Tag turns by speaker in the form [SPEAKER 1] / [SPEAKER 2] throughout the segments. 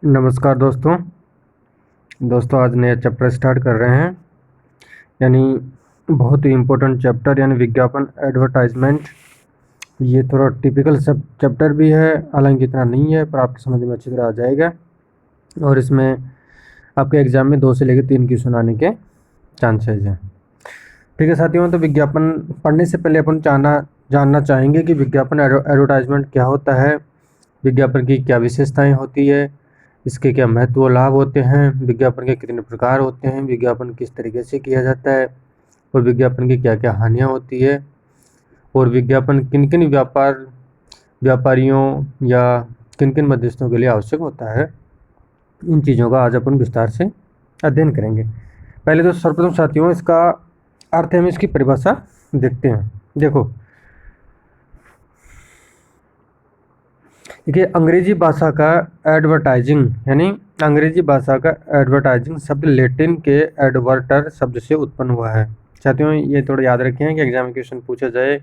[SPEAKER 1] नमस्कार दोस्तों। आज नया चैप्टर स्टार्ट कर रहे हैं, यानी बहुत ही इम्पोर्टेंट चैप्टर यानी विज्ञापन एडवर्टाइजमेंट। ये थोड़ा टिपिकल सब चैप्टर भी है, हालांकि इतना नहीं है, पर आपकी समझ में अच्छी तरह आ जाएगा। और इसमें आपके एग्ज़ाम में 2 से लेकर 3 क्वेश्चन आने के चांसेज हैं। ठीक है साथियों, तो विज्ञापन पढ़ने से पहले अपन जानना चाहेंगे कि विज्ञापन एडवर्टाइजमेंट क्या होता है, विज्ञापन की क्या विशेषताएँ होती है, इसके क्या महत्व और लाभ होते हैं, विज्ञापन के कितने प्रकार होते हैं, विज्ञापन किस तरीके से किया जाता है, और विज्ञापन की क्या क्या हानियाँ होती है, और विज्ञापन किन किन व्यापारियों या किन किन मध्यस्थों के लिए आवश्यक होता है। इन चीज़ों का आज अपन विस्तार से अध्ययन करेंगे। पहले तो सर्वप्रथम साथियों इसका अर्थ हम इसकी परिभाषा देखते हैं। देखिए, अंग्रेजी भाषा का एडवर्टाइजिंग शब्द लैटिन के एडवर्टर शब्द से उत्पन्न हुआ है। साथियों ये थोड़ा याद रखें कि एग्जाम में क्वेश्चन पूछा जाए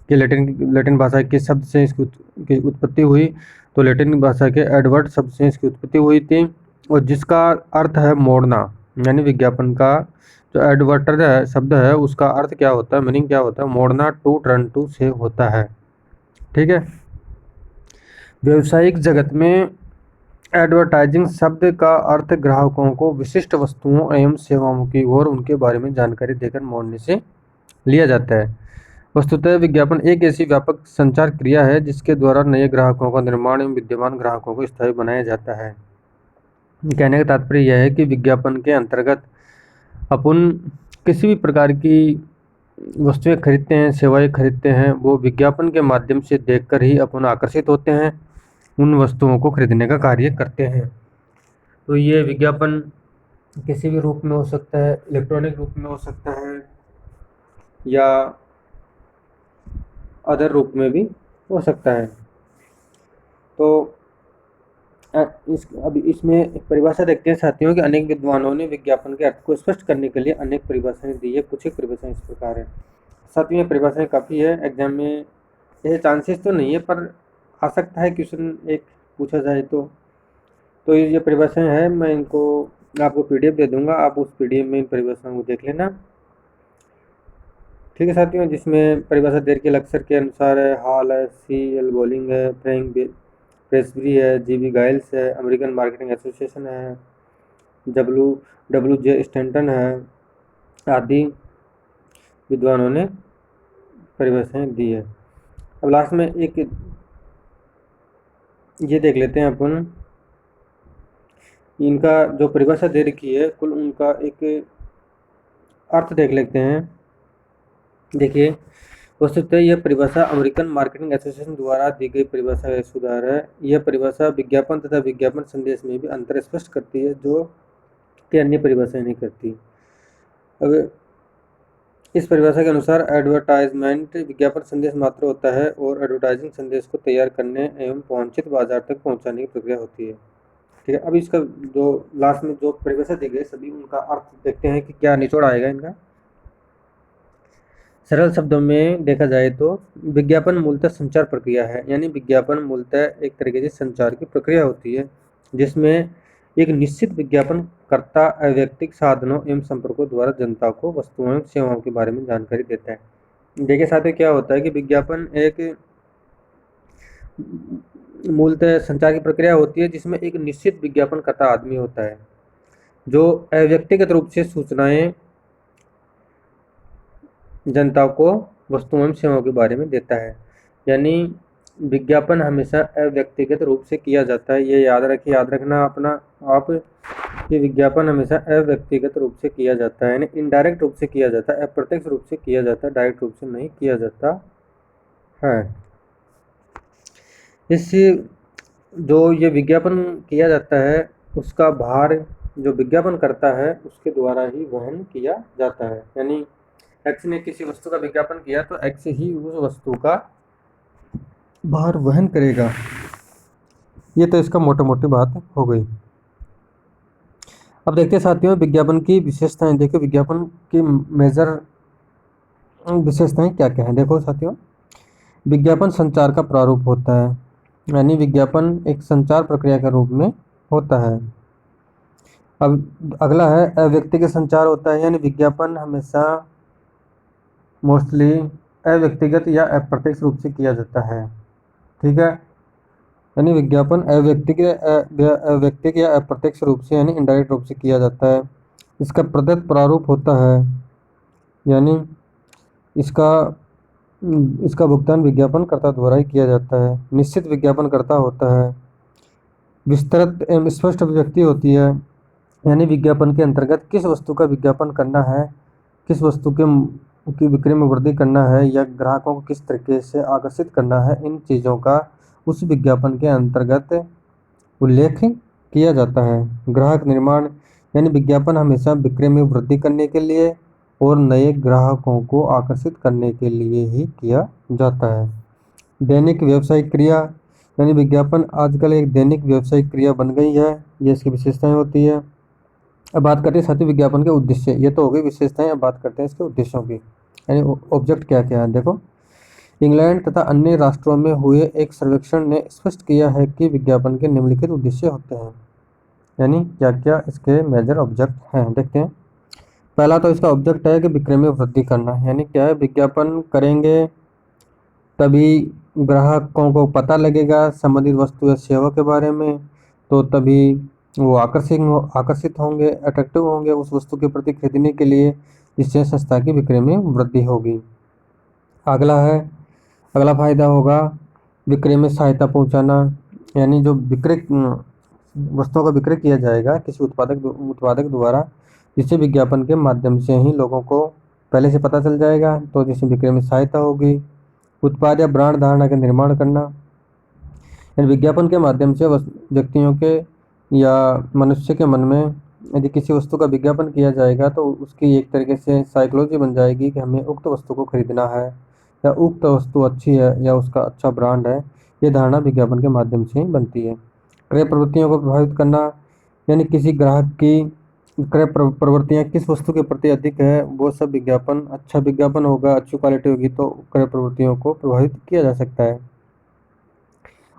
[SPEAKER 1] कि लैटिन भाषा के शब्द से इसकी उत्पत्ति हुई, तो लैटिन भाषा के एडवर्ट शब्द से इसकी उत्पत्ति हुई थी, और जिसका अर्थ है मोड़ना। यानी विज्ञापन का जो एडवर्टर है शब्द है, उसका अर्थ क्या होता है, मीनिंग क्या होता है, मोड़ना, टू टर्न टू से होता है। ठीक है। व्यावसायिक जगत में एडवर्टाइजिंग शब्द का अर्थ ग्राहकों को विशिष्ट वस्तुओं एवं सेवाओं की ओर उनके बारे में जानकारी देकर मोड़ने से लिया जाता है। वस्तुतः विज्ञापन एक ऐसी व्यापक संचार क्रिया है जिसके द्वारा नए ग्राहकों का निर्माण एवं विद्यमान ग्राहकों को स्थायी बनाया जाता है। कहने का तात्पर्य यह है कि विज्ञापन के अंतर्गत अपन किसी भी प्रकार की वस्तुएं खरीदते हैं, सेवाएं खरीदते हैं, वो विज्ञापन के माध्यम से देखकर ही अपन आकर्षित होते हैं, उन वस्तुओं को खरीदने का कार्य करते हैं। तो ये विज्ञापन किसी भी रूप में हो सकता है, इलेक्ट्रॉनिक रूप में हो सकता है या अदर रूप में भी हो सकता है। तो अभी इसमें एक परिभाषा देखते हैं साथियों कि अनेक विद्वानों ने विज्ञापन के अर्थ को स्पष्ट करने के लिए अनेक परिभाषाएं दी है। कुछ एक परिभाषाएं इस प्रकार है। साथियों ये परिभाषाएं काफ़ी है, एग्जाम में ये चांसेस तो नहीं है पर आ सकता है क्वेश्चन एक पूछा जाए तो ये परिभाषाएं हैं। मैं इनको आपको पीडीएफ दे दूंगा, आप उस पीडीएफ में इन परिभाषाओं को देख लेना। ठीक है साथियों, जिसमें परिभाषा देर के अक्षर के अनुसार है, हॉल है, सी एल बॉलिंग है, फ्रैंक प्रेसबरी है, जीबी गाइल्स है, अमेरिकन मार्केटिंग एसोसिएशन है, डब्ल्यू जे स्टैंटन है, आदि विद्वानों ने परिभाषाएं दी है। अब लास्ट में एक ये देख लेते हैं अपन, इनका जो परिभाषा दे रखी है कुल उनका एक अर्थ देख लेते हैं। देखिए, वस्तुतः यह परिभाषा अमेरिकन मार्केटिंग एसोसिएशन द्वारा दी गई परिभाषा का सुधार है। यह परिभाषा विज्ञापन तथा विज्ञापन संदेश में भी अंतर स्पष्ट करती है जो कि अन्य परिभाषाएं नहीं करती। अब इस परिभाषा के अनुसार एडवर्टाइजमेंट विज्ञापन संदेश मात्र होता है और एडवर्टाइजिंग संदेश को तैयार करने एवं वांछित बाजार तक पहुंचाने की प्रक्रिया होती है। ठीक है। अब इसका जो लास्ट में जो परिभाषा दी गई सभी उनका अर्थ देखते हैं कि क्या निचोड़ आएगा इनका। सरल शब्दों में देखा जाए तो विज्ञापन मूलतः संचार प्रक्रिया है, यानी विज्ञापन मूलतः एक तरीके से संचार की प्रक्रिया होती है जिसमें एक निश्चित विज्ञापन कर्ता अवैयक्तिक साधनों एवं संपर्कों द्वारा जनता को वस्तुओं एवं सेवाओं के बारे में जानकारी देता है। देखिए साथियों, क्या होता है कि विज्ञापन एक मूलतः संचार की प्रक्रिया होती है जिसमें एक निश्चित विज्ञापन कर्ता आदमी होता है जो अव्यक्तिगत रूप से सूचनाएं जनता को वस्तुओं एवं सेवाओं के बारे में देता है। यानी विज्ञापन हमेशा अव्यक्तिगत रूप से किया जाता है। ये याद रखना अपना आप कि विज्ञापन हमेशा अव्यक्तिगत रूप से किया जाता है, यानी इनडायरेक्ट रूप से किया जाता है, अप्रत्यक्ष रूप से किया जाता है, डायरेक्ट रूप से नहीं किया जाता है। इससे जो ये विज्ञापन किया जाता है उसका भार जो विज्ञापन करता है उसके द्वारा ही वहन किया जाता है। यानी एक्स ने किसी वस्तु का विज्ञापन किया तो एक्स ही उस वस्तु का भार वहन करेगा। ये तो इसका मोटी बात हो गई। अब देखते हैं साथियों विज्ञापन की विशेषताएं। देखो विज्ञापन की मेजर विशेषताएं क्या क्या हैं। देखो साथियों, विज्ञापन संचार का प्रारूप होता है, यानी विज्ञापन एक संचार प्रक्रिया के रूप में होता है। अब अगला है अव्यक्तिगत संचार होता है, यानी विज्ञापन हमेशा मोस्टली अव्यक्तिगत या अप्रत्यक्ष रूप से किया जाता है। ठीक है, यानी विज्ञापन अव्यक्तिक या अप्रत्यक्ष रूप से यानी इनडायरेक्ट रूप से किया जाता है। इसका प्रदत्त प्रारूप होता है, यानी इसका इसका भुगतान विज्ञापनकर्ता द्वारा ही किया जाता है। निश्चित विज्ञापनकर्ता होता है। विस्तृत एवं स्पष्ट अभिव्यक्ति होती है, यानी विज्ञापन के अंतर्गत किस वस्तु का विज्ञापन करना है, किस वस्तु की बिक्री में वृद्धि करना है या ग्राहकों को किस तरीके से आकर्षित करना है, इन चीज़ों का उस विज्ञापन के अंतर्गत उल्लेख किया जाता है। ग्राहक निर्माण, यानी विज्ञापन हमेशा बिक्री में वृद्धि करने के लिए और नए ग्राहकों को आकर्षित करने के लिए ही किया जाता है। दैनिक व्यावसायिक क्रिया, यानी विज्ञापन आजकल एक दैनिक व्यावसायिक क्रिया बन गई है, ये इसकी विशेषताएं होती है। अब बात करते हैं साथियों विज्ञापन के उद्देश्य। ये तो हो गई विशेषताएं, अब बात करते हैं इसके उद्देश्यों की, यानी ऑब्जेक्ट क्या क्या है। देखो, इंग्लैंड तथा अन्य राष्ट्रों में हुए एक सर्वेक्षण ने स्पष्ट किया है कि विज्ञापन के निम्नलिखित उद्देश्य होते हैं, यानी क्या क्या इसके मेजर ऑब्जेक्ट हैं, देखते हैं। पहला तो इसका ऑब्जेक्ट है कि बिक्री में वृद्धि करना, यानी क्या है, विज्ञापन करेंगे तभी ग्राहकों को पता लगेगा संबंधित वस्तु या सेवा के बारे में, तो तभी वो आकर्षित होंगे, अट्रैक्टिव होंगे उस वस्तु के प्रति खरीदने के लिए, जिससे संस्था की बिक्री में वृद्धि होगी। अगला फायदा होगा बिक्री में सहायता पहुंचाना, यानी जो वस्तुओं का विक्रय किया जाएगा किसी उत्पादक द्वारा, जिससे विज्ञापन के माध्यम से ही लोगों को पहले से पता चल जाएगा, तो जिससे बिक्री में सहायता होगी। उत्पाद या ब्रांड धारणा का निर्माण करना, यानी विज्ञापन के माध्यम से व्यक्तियों के या मनुष्य के मन में यदि किसी वस्तु का विज्ञापन किया जाएगा तो उसकी एक तरीके से साइकोलॉजी बन जाएगी कि हमें उक्त वस्तु को खरीदना है या उक्त वस्तु अच्छी है या उसका अच्छा ब्रांड है। ये धारणा विज्ञापन के माध्यम से ही बनती है। क्रय प्रवृत्तियों को प्रभावित करना, यानी किसी ग्राहक की क्रय प्रवृत्तियाँ किस वस्तु के प्रति अधिक है, वो सब अच्छा विज्ञापन होगा, अच्छी क्वालिटी होगी तो क्रय प्रवृत्तियों को प्रभावित किया जा सकता है।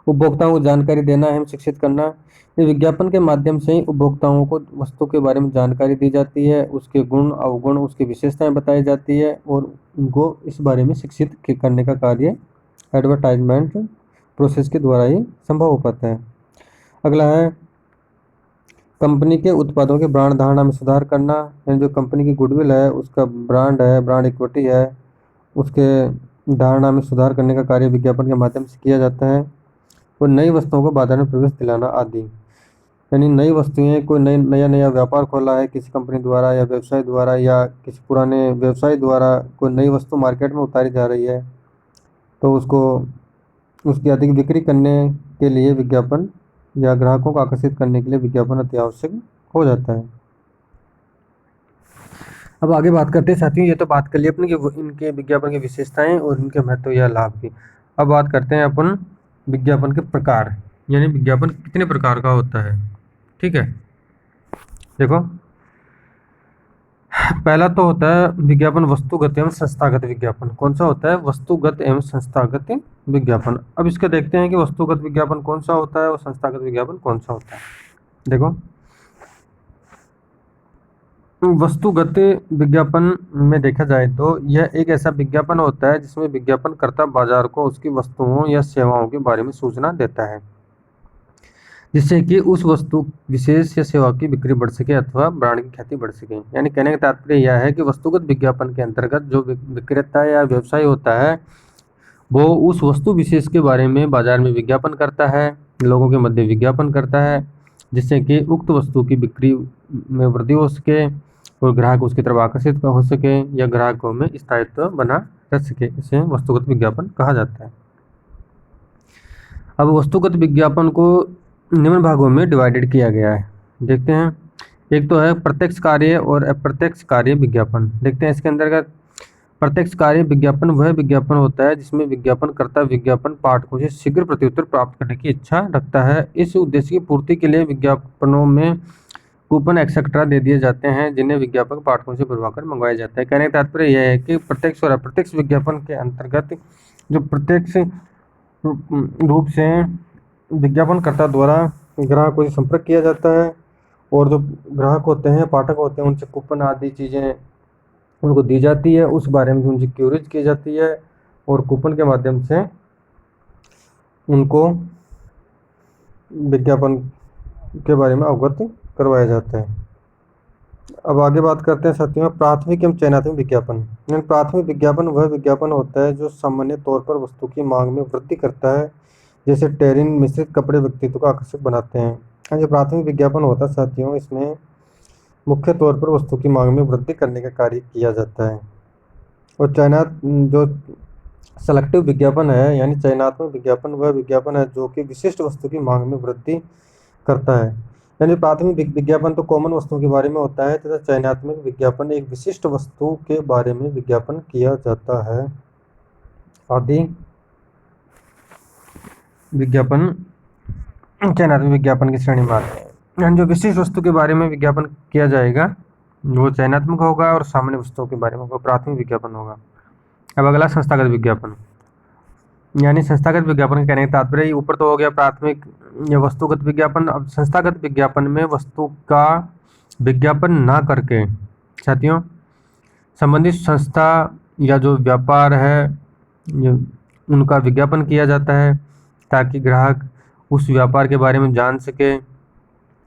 [SPEAKER 1] उपभोक्ताओं को जानकारी देना एवं शिक्षित करना, ये विज्ञापन के माध्यम से ही उपभोक्ताओं को वस्तु के बारे में जानकारी दी जाती है, उसके गुण अवगुण उसकी विशेषताएं बताई जाती है और उनको इस बारे में शिक्षित करने का कार्य एडवर्टाइजमेंट प्रोसेस के द्वारा ही संभव हो पाता है। अगला है कंपनी के उत्पादों के ब्रांड धारणा में सुधार करना, यानी जो कंपनी की गुडविल है, उसका ब्रांड इक्विटी है, उसके धारणा में सुधार करने का कार्य विज्ञापन के माध्यम से किया जाता है। और नई वस्तुओं को बाजार में प्रवेश दिलाना आदि, यानी नई वस्तुएं, कोई नया व्यापार खोला है किसी कंपनी द्वारा या व्यवसाय द्वारा या किसी पुराने व्यवसाय द्वारा, कोई नई वस्तु मार्केट में उतारी जा रही है तो उसकी अधिक बिक्री करने के लिए विज्ञापन या ग्राहकों को आकर्षित करने के लिए विज्ञापन अति आवश्यक हो जाता है। अब आगे बात करते हैं साथियों, ये तो बात कर ली अपने कि इनके विज्ञापन की विशेषताएं और इनके महत्व या लाभ की। अब बात करते हैं अपन विज्ञापन के प्रकार, यानी विज्ञापन कितने प्रकार का होता है। ठीक है, देखो, पहला तो होता है विज्ञापन वस्तुगत एवं संस्थागत विज्ञापन। कौन सा होता है? वस्तुगत एवं संस्थागत विज्ञापन। अब इसका देखते हैं कि वस्तुगत विज्ञापन कौन सा होता है और संस्थागत विज्ञापन कौन सा होता है। देखो, वस्तुगत विज्ञापन में देखा जाए तो यह एक ऐसा विज्ञापन होता है जिसमें विज्ञापनकर्ता बाजार को उसकी वस्तुओं या सेवाओं के बारे में सूचना देता है, जिससे कि उस वस्तु विशेष या सेवा की बिक्री बढ़ सके अथवा ब्रांड की ख्याति बढ़ सके। यानी कहने का तात्पर्य यह है कि वस्तुगत विज्ञापन के अंतर्गत जो विक्रेता या व्यवसाय होता है वो उस वस्तु विशेष के बारे में बाजार में विज्ञापन करता है, लोगों के मध्य विज्ञापन करता है, जिससे कि उक्त वस्तु की बिक्री में वृद्धि हो सके और ग्राहक उसकी तरफ आकर्षित हो सके या ग्राहकों में स्थायित्व बना रह सके। इसे वस्तुगत विज्ञापन कहा जाता है। अब वस्तुगत विज्ञापन को निम्न भागों में डिवाइडेड किया गया है, देखते हैं। एक तो है प्रत्यक्ष कार्य और अप्रत्यक्ष कार्य विज्ञापन। देखते हैं इसके अंतर्गत प्रत्यक्ष कार्य विज्ञापन वह विज्ञापन होता है जिसमें विज्ञापनकर्ता विज्ञापन पाठकों से शीघ्र प्रत्युत्तर प्राप्त करने की इच्छा रखता है। इस उद्देश्य की पूर्ति के लिए विज्ञापनों में कूपन एक्सेट्रा दे दिए जाते हैं, जिन्हें विज्ञापक पाठकों से बुलवाकर मंगवाया जाता है। कहने का तात्पर्य यह है कि प्रत्यक्ष और अप्रत्यक्ष विज्ञापन के अंतर्गत जो प्रत्यक्ष रूप से विज्ञापनकर्ता द्वारा ग्राहकों से संपर्क किया जाता है और जो ग्राहक होते हैं, पाठक होते हैं, उनसे कूपन आदि चीज़ें उनको दी जाती है, उस बारे में उनसे क्यूरीज की जाती है और कूपन के माध्यम से उनको विज्ञापन के बारे में अवगत करवाया जाता है। अब आगे बात करते हैं साथियों प्राथमिक एवं चयनात्मक विज्ञापन। प्राथमिक विज्ञापन वह विज्ञापन होता है जो सामान्य तौर पर वस्तु की मांग में वृद्धि करता है, जैसे टेरिन मिश्रित कपड़े व्यक्तित्व को आकर्षक बनाते हैं। जो प्राथमिक विज्ञापन होता है साथियों, इसमें मुख्य तौर पर वस्तु की मांग में वृद्धि करने का कार्य किया जाता है। और जो सेलेक्टिव विज्ञापन है यानी चयनात्मक विज्ञापन वह विज्ञापन है जो कि विशिष्ट वस्तु की मांग में वृद्धि करता है। यानी प्राथमिक विज्ञापन तो कॉमन वस्तुओं के बारे में होता है तथा चयनात्मक विज्ञापन एक विशिष्ट वस्तु के बारे में विज्ञापन किया जाता है। आदि विज्ञापन चयनात्मक विज्ञापन की श्रेणी में आते हैं। यानी जो विशिष्ट वस्तु के बारे में विज्ञापन किया जाएगा वो चयनात्मक होगा और सामान्य वस्तुओं के बारे में वो प्राथमिक विज्ञापन होगा। अब अगला संस्थागत विज्ञापन। यानी संस्थागत विज्ञापन के कहने का तात्पर्य ऊपर तो हो गया प्राथमिक या वस्तुगत विज्ञापन। अब संस्थागत विज्ञापन में वस्तु का विज्ञापन ना करके साथियों संबंधित संस्था या जो व्यापार है उनका विज्ञापन किया जाता है ताकि ग्राहक उस व्यापार के बारे में जान सके,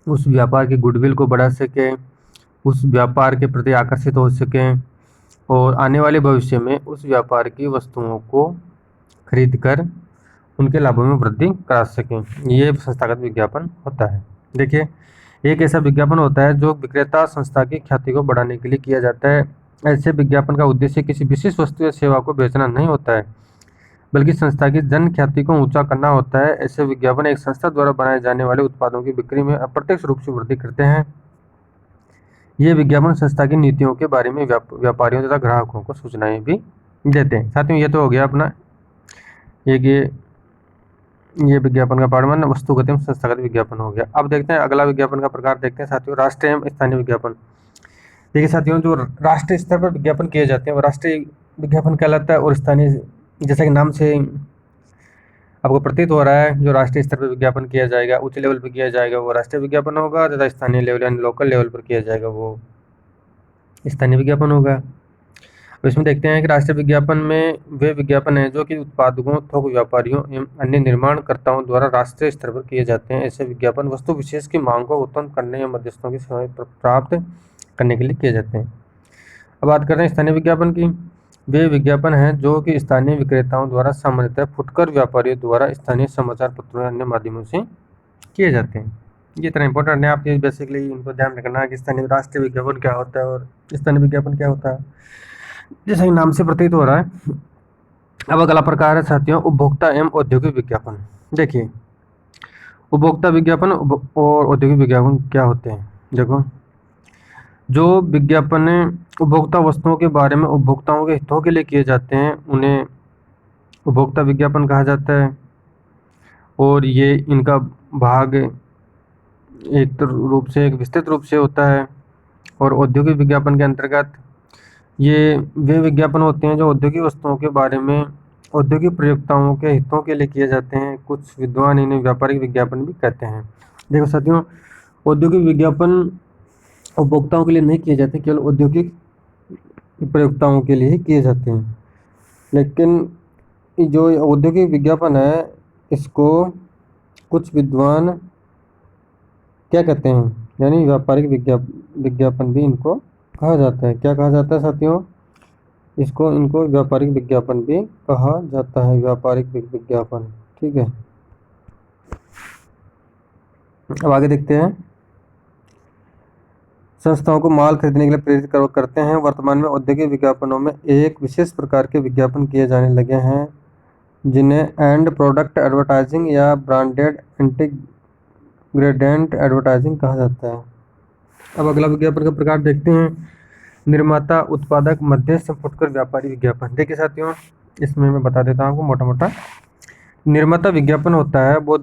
[SPEAKER 1] उस व्यापार की गुडविल को बढ़ा सके, उस व्यापार के प्रति आकर्षित हो सके और आने वाले भविष्य में उस व्यापार की वस्तुओं को खरीद कर उनके लाभों में वृद्धि करा सकें। ये संस्थागत विज्ञापन होता है। देखिए, एक ऐसा विज्ञापन होता है जो विक्रेता संस्था की ख्याति को बढ़ाने के लिए किया जाता है। ऐसे विज्ञापन का उद्देश्य किसी विशेष वस्तु या सेवा को बेचना नहीं होता है बल्कि संस्था की जन ख्याति को ऊंचा करना होता है। ऐसे विज्ञापन एक संस्था द्वारा बनाए जाने वाले उत्पादों की बिक्री में अप्रत्यक्ष रूप से वृद्धि करते हैं। ये विज्ञापन संस्था की नीतियों के बारे में व्यापारियों तथा ग्राहकों को सूचनाएं भी देते हैं। साथियों, ये तो हो गया अपना ये विज्ञापन का पार्ट वन वस्तुगत एवं संस्थागत विज्ञापन हो गया। अब देखते हैं अगला विज्ञापन का प्रकार देखते हैं साथियों राष्ट्रीय एवं स्थानीय विज्ञापन। देखिए साथियों, जो राष्ट्रीय स्तर पर विज्ञापन किए जाते हैं वो राष्ट्रीय विज्ञापन कहलाता है और स्थानीय जैसा कि नाम से आपको प्रतीत हो रहा है जो राष्ट्रीय स्तर पर विज्ञापन किया जाएगा, उच्च लेवल पर किया जाएगा वो राष्ट्रीय विज्ञापन होगा तथा स्थानीय लेवल यानी लोकल लेवल पर किया जाएगा वो स्थानीय विज्ञापन होगा। अब इसमें देखते हैं कि राष्ट्रीय विज्ञापन में वे विज्ञापन हैं जो कि उत्पादकों, थोक व्यापारियों एवं अन्य निर्माणकर्ताओं द्वारा राष्ट्रीय स्तर पर किए जाते हैं। ऐसे विज्ञापन वस्तु विशेष की मांग को उत्पन्न करने या मध्यस्थों की सेवाएं प्राप्त करने के लिए किए जाते हैं। अब बात करते हैं स्थानीय विज्ञापन की। वे विज्ञापन हैं जो कि स्थानीय विक्रेताओं द्वारा सामान्यतः फुटकर व्यापारियों द्वारा स्थानीय समाचार पत्रों या अन्य माध्यमों से किए जाते हैं। ये इतना इंपॉर्टेंट है, आप ये बेसिकली इनको ध्यान रखना कि स्थानीय राष्ट्रीय विज्ञापन क्या होता है और स्थानीय विज्ञापन क्या होता है, जैसा कि नाम से प्रतीत हो रहा है। अब अगला प्रकार है साथियों उपभोक्ता एवं औद्योगिक विज्ञापन। देखिए, उपभोक्ता विज्ञापन और औद्योगिक विज्ञापन क्या होते हैं। देखो, जो विज्ञापन उपभोक्ता वस्तुओं के बारे में उपभोक्ताओं के हितों के लिए किए जाते हैं उन्हें उपभोक्ता विज्ञापन कहा जाता है और ये इनका भाग एक विस्तृत रूप से होता है। और औद्योगिक विज्ञापन के अंतर्गत ये वे विज्ञापन होते हैं जो औद्योगिक वस्तुओं के बारे में औद्योगिक प्रयोक्ताओं के हितों के लिए किए जाते हैं। कुछ विद्वान इन्हें व्यापारिक विज्ञापन भी कहते हैं। देखो साथियों, औद्योगिक विज्ञापन उपभोक्ताओं के लिए नहीं किए जाते, केवल औद्योगिक प्रयोक्ताओं के लिए ही किए जाते हैं। लेकिन जो औद्योगिक विज्ञापन है इसको कुछ विद्वान क्या कहते हैं, यानी व्यापारिक विज्ञापन भी इनको कहा जाता है। क्या कहा जाता है साथियों, इनको व्यापारिक विज्ञापन भी कहा जाता है, व्यापारिक विज्ञापन। ठीक है, अब आगे देखते हैं। संस्थाओं को माल खरीदने के लिए प्रेरित करते हैं। वर्तमान में औद्योगिक विज्ञापनों में एक विशेष प्रकार के विज्ञापन किए जाने लगे हैं जिन्हें एंड प्रोडक्ट एडवर्टाइजिंग या ब्रांडेड इंटीग्रेटेड एडवर्टाइजिंग कहा जाता है। अब अगला विज्ञापन का प्रकार देखते हैं निर्माता, उत्पादक, मध्यस्थ, फुटकर, व्यापारी विज्ञापन। देखिए साथियों, इसमें मैं बता देता हूँ आपको मोटा मोटा। निर्माता विज्ञापन होता है वो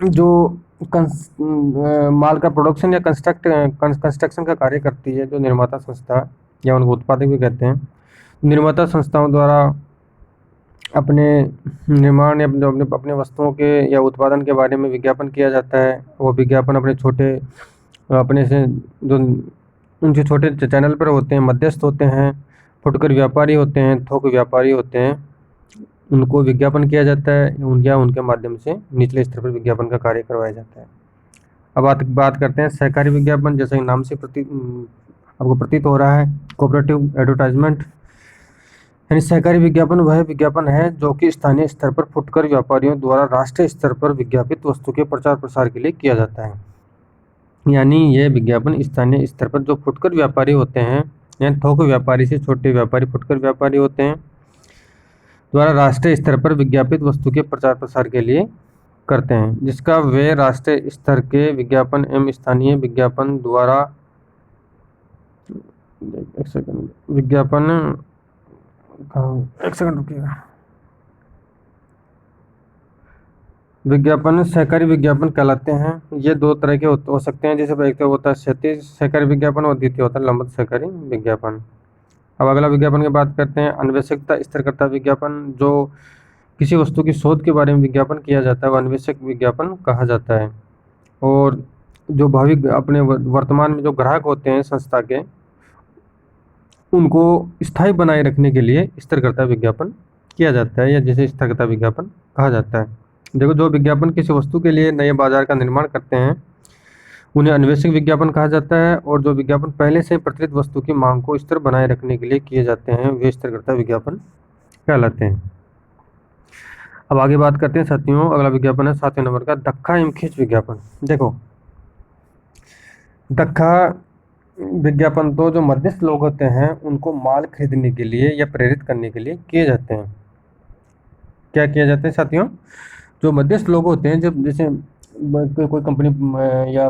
[SPEAKER 1] जो माल का प्रोडक्शन या कंस्ट्रक्शन का कार्य करती है, जो निर्माता संस्था या उनको उत्पादक भी कहते हैं। निर्माता संस्थाओं द्वारा अपने निर्माण या अपने अपने वस्तुओं के या उत्पादन के बारे में विज्ञापन किया जाता है। वो विज्ञापन अपने छोटे अपने से जो उनके छोटे चैनल पर होते हैं, मध्यस्थ होते हैं, फुटकर व्यापारी होते हैं, थोक व्यापारी होते हैं, उनको विज्ञापन किया जाता है या उनके माध्यम से निचले स्तर पर विज्ञापन का कार्य करवाया जाता है। अब बात करते हैं सहकारी विज्ञापन। जैसे कि नाम से आपको प्रतीत हो रहा है, कोऑपरेटिव एडवर्टाइजमेंट यानी सहकारी विज्ञापन वह विज्ञापन है जो कि स्थानीय स्तर पर फुटकर व्यापारियों द्वारा राष्ट्रीय स्तर पर विज्ञापित वस्तु के प्रचार प्रसार के लिए किया जाता है। यानी यह विज्ञापन स्थानीय स्तर पर जो फुटकर व्यापारी होते हैं, यानी थोक व्यापारी से छोटे व्यापारी फुटकर व्यापारी होते हैं, द्वारा राष्ट्रीय स्तर पर विज्ञापित वस्तु के प्रचार प्रसार के लिए करते हैं, जिसका वे राष्ट्रीय स्तर के विज्ञापन एवं स्थानीय विज्ञापन द्वारा विज्ञापन एक सेकंड रुकिएगा। विज्ञापन सहकारी विज्ञापन कहलाते हैं। ये दो तरह के हो सकते हैं, जैसे एक तो होता है क्षैतिज सहकारी विज्ञापन और द्वितीय होता है लंबवत सहकारी विज्ञापन। अब अगला विज्ञापन की बात करते हैं, अन्वेषकता स्तरकर्ता विज्ञापन। जो किसी वस्तु की शोध के बारे में विज्ञापन किया जाता है वह अन्वेषक विज्ञापन कहा जाता है। और जो भावी अपने वर्तमान में जो ग्राहक होते हैं संस्था के, उनको स्थायी बनाए रखने के लिए स्तरकर्ता विज्ञापन किया जाता है, या जिसे स्तरकर्ता विज्ञापन कहा जाता है। देखो, जो विज्ञापन किसी वस्तु के लिए नए बाजार का निर्माण करते हैं उन्हें अन्वेषक विज्ञापन कहा जाता है, और जो विज्ञापन पहले से प्रचलित वस्तु की मांग को स्थिर बनाए रखने के लिए किए जाते हैं वे स्तरकर्ता विज्ञापन कहलाते हैं। अब आगे बात करते हैं साथियों, अगला विज्ञापन है 7वें नंबर का धक्का एवं खींच विज्ञापन। देखो, धक्का विज्ञापन तो जो मध्यस्थ लोग होते हैं उनको माल खरीदने के लिए या प्रेरित करने के लिए किए जाते हैं। क्या किए जाते हैं साथियों? जो मध्यस्थ लोग होते हैं, जब जैसे कोई कंपनी या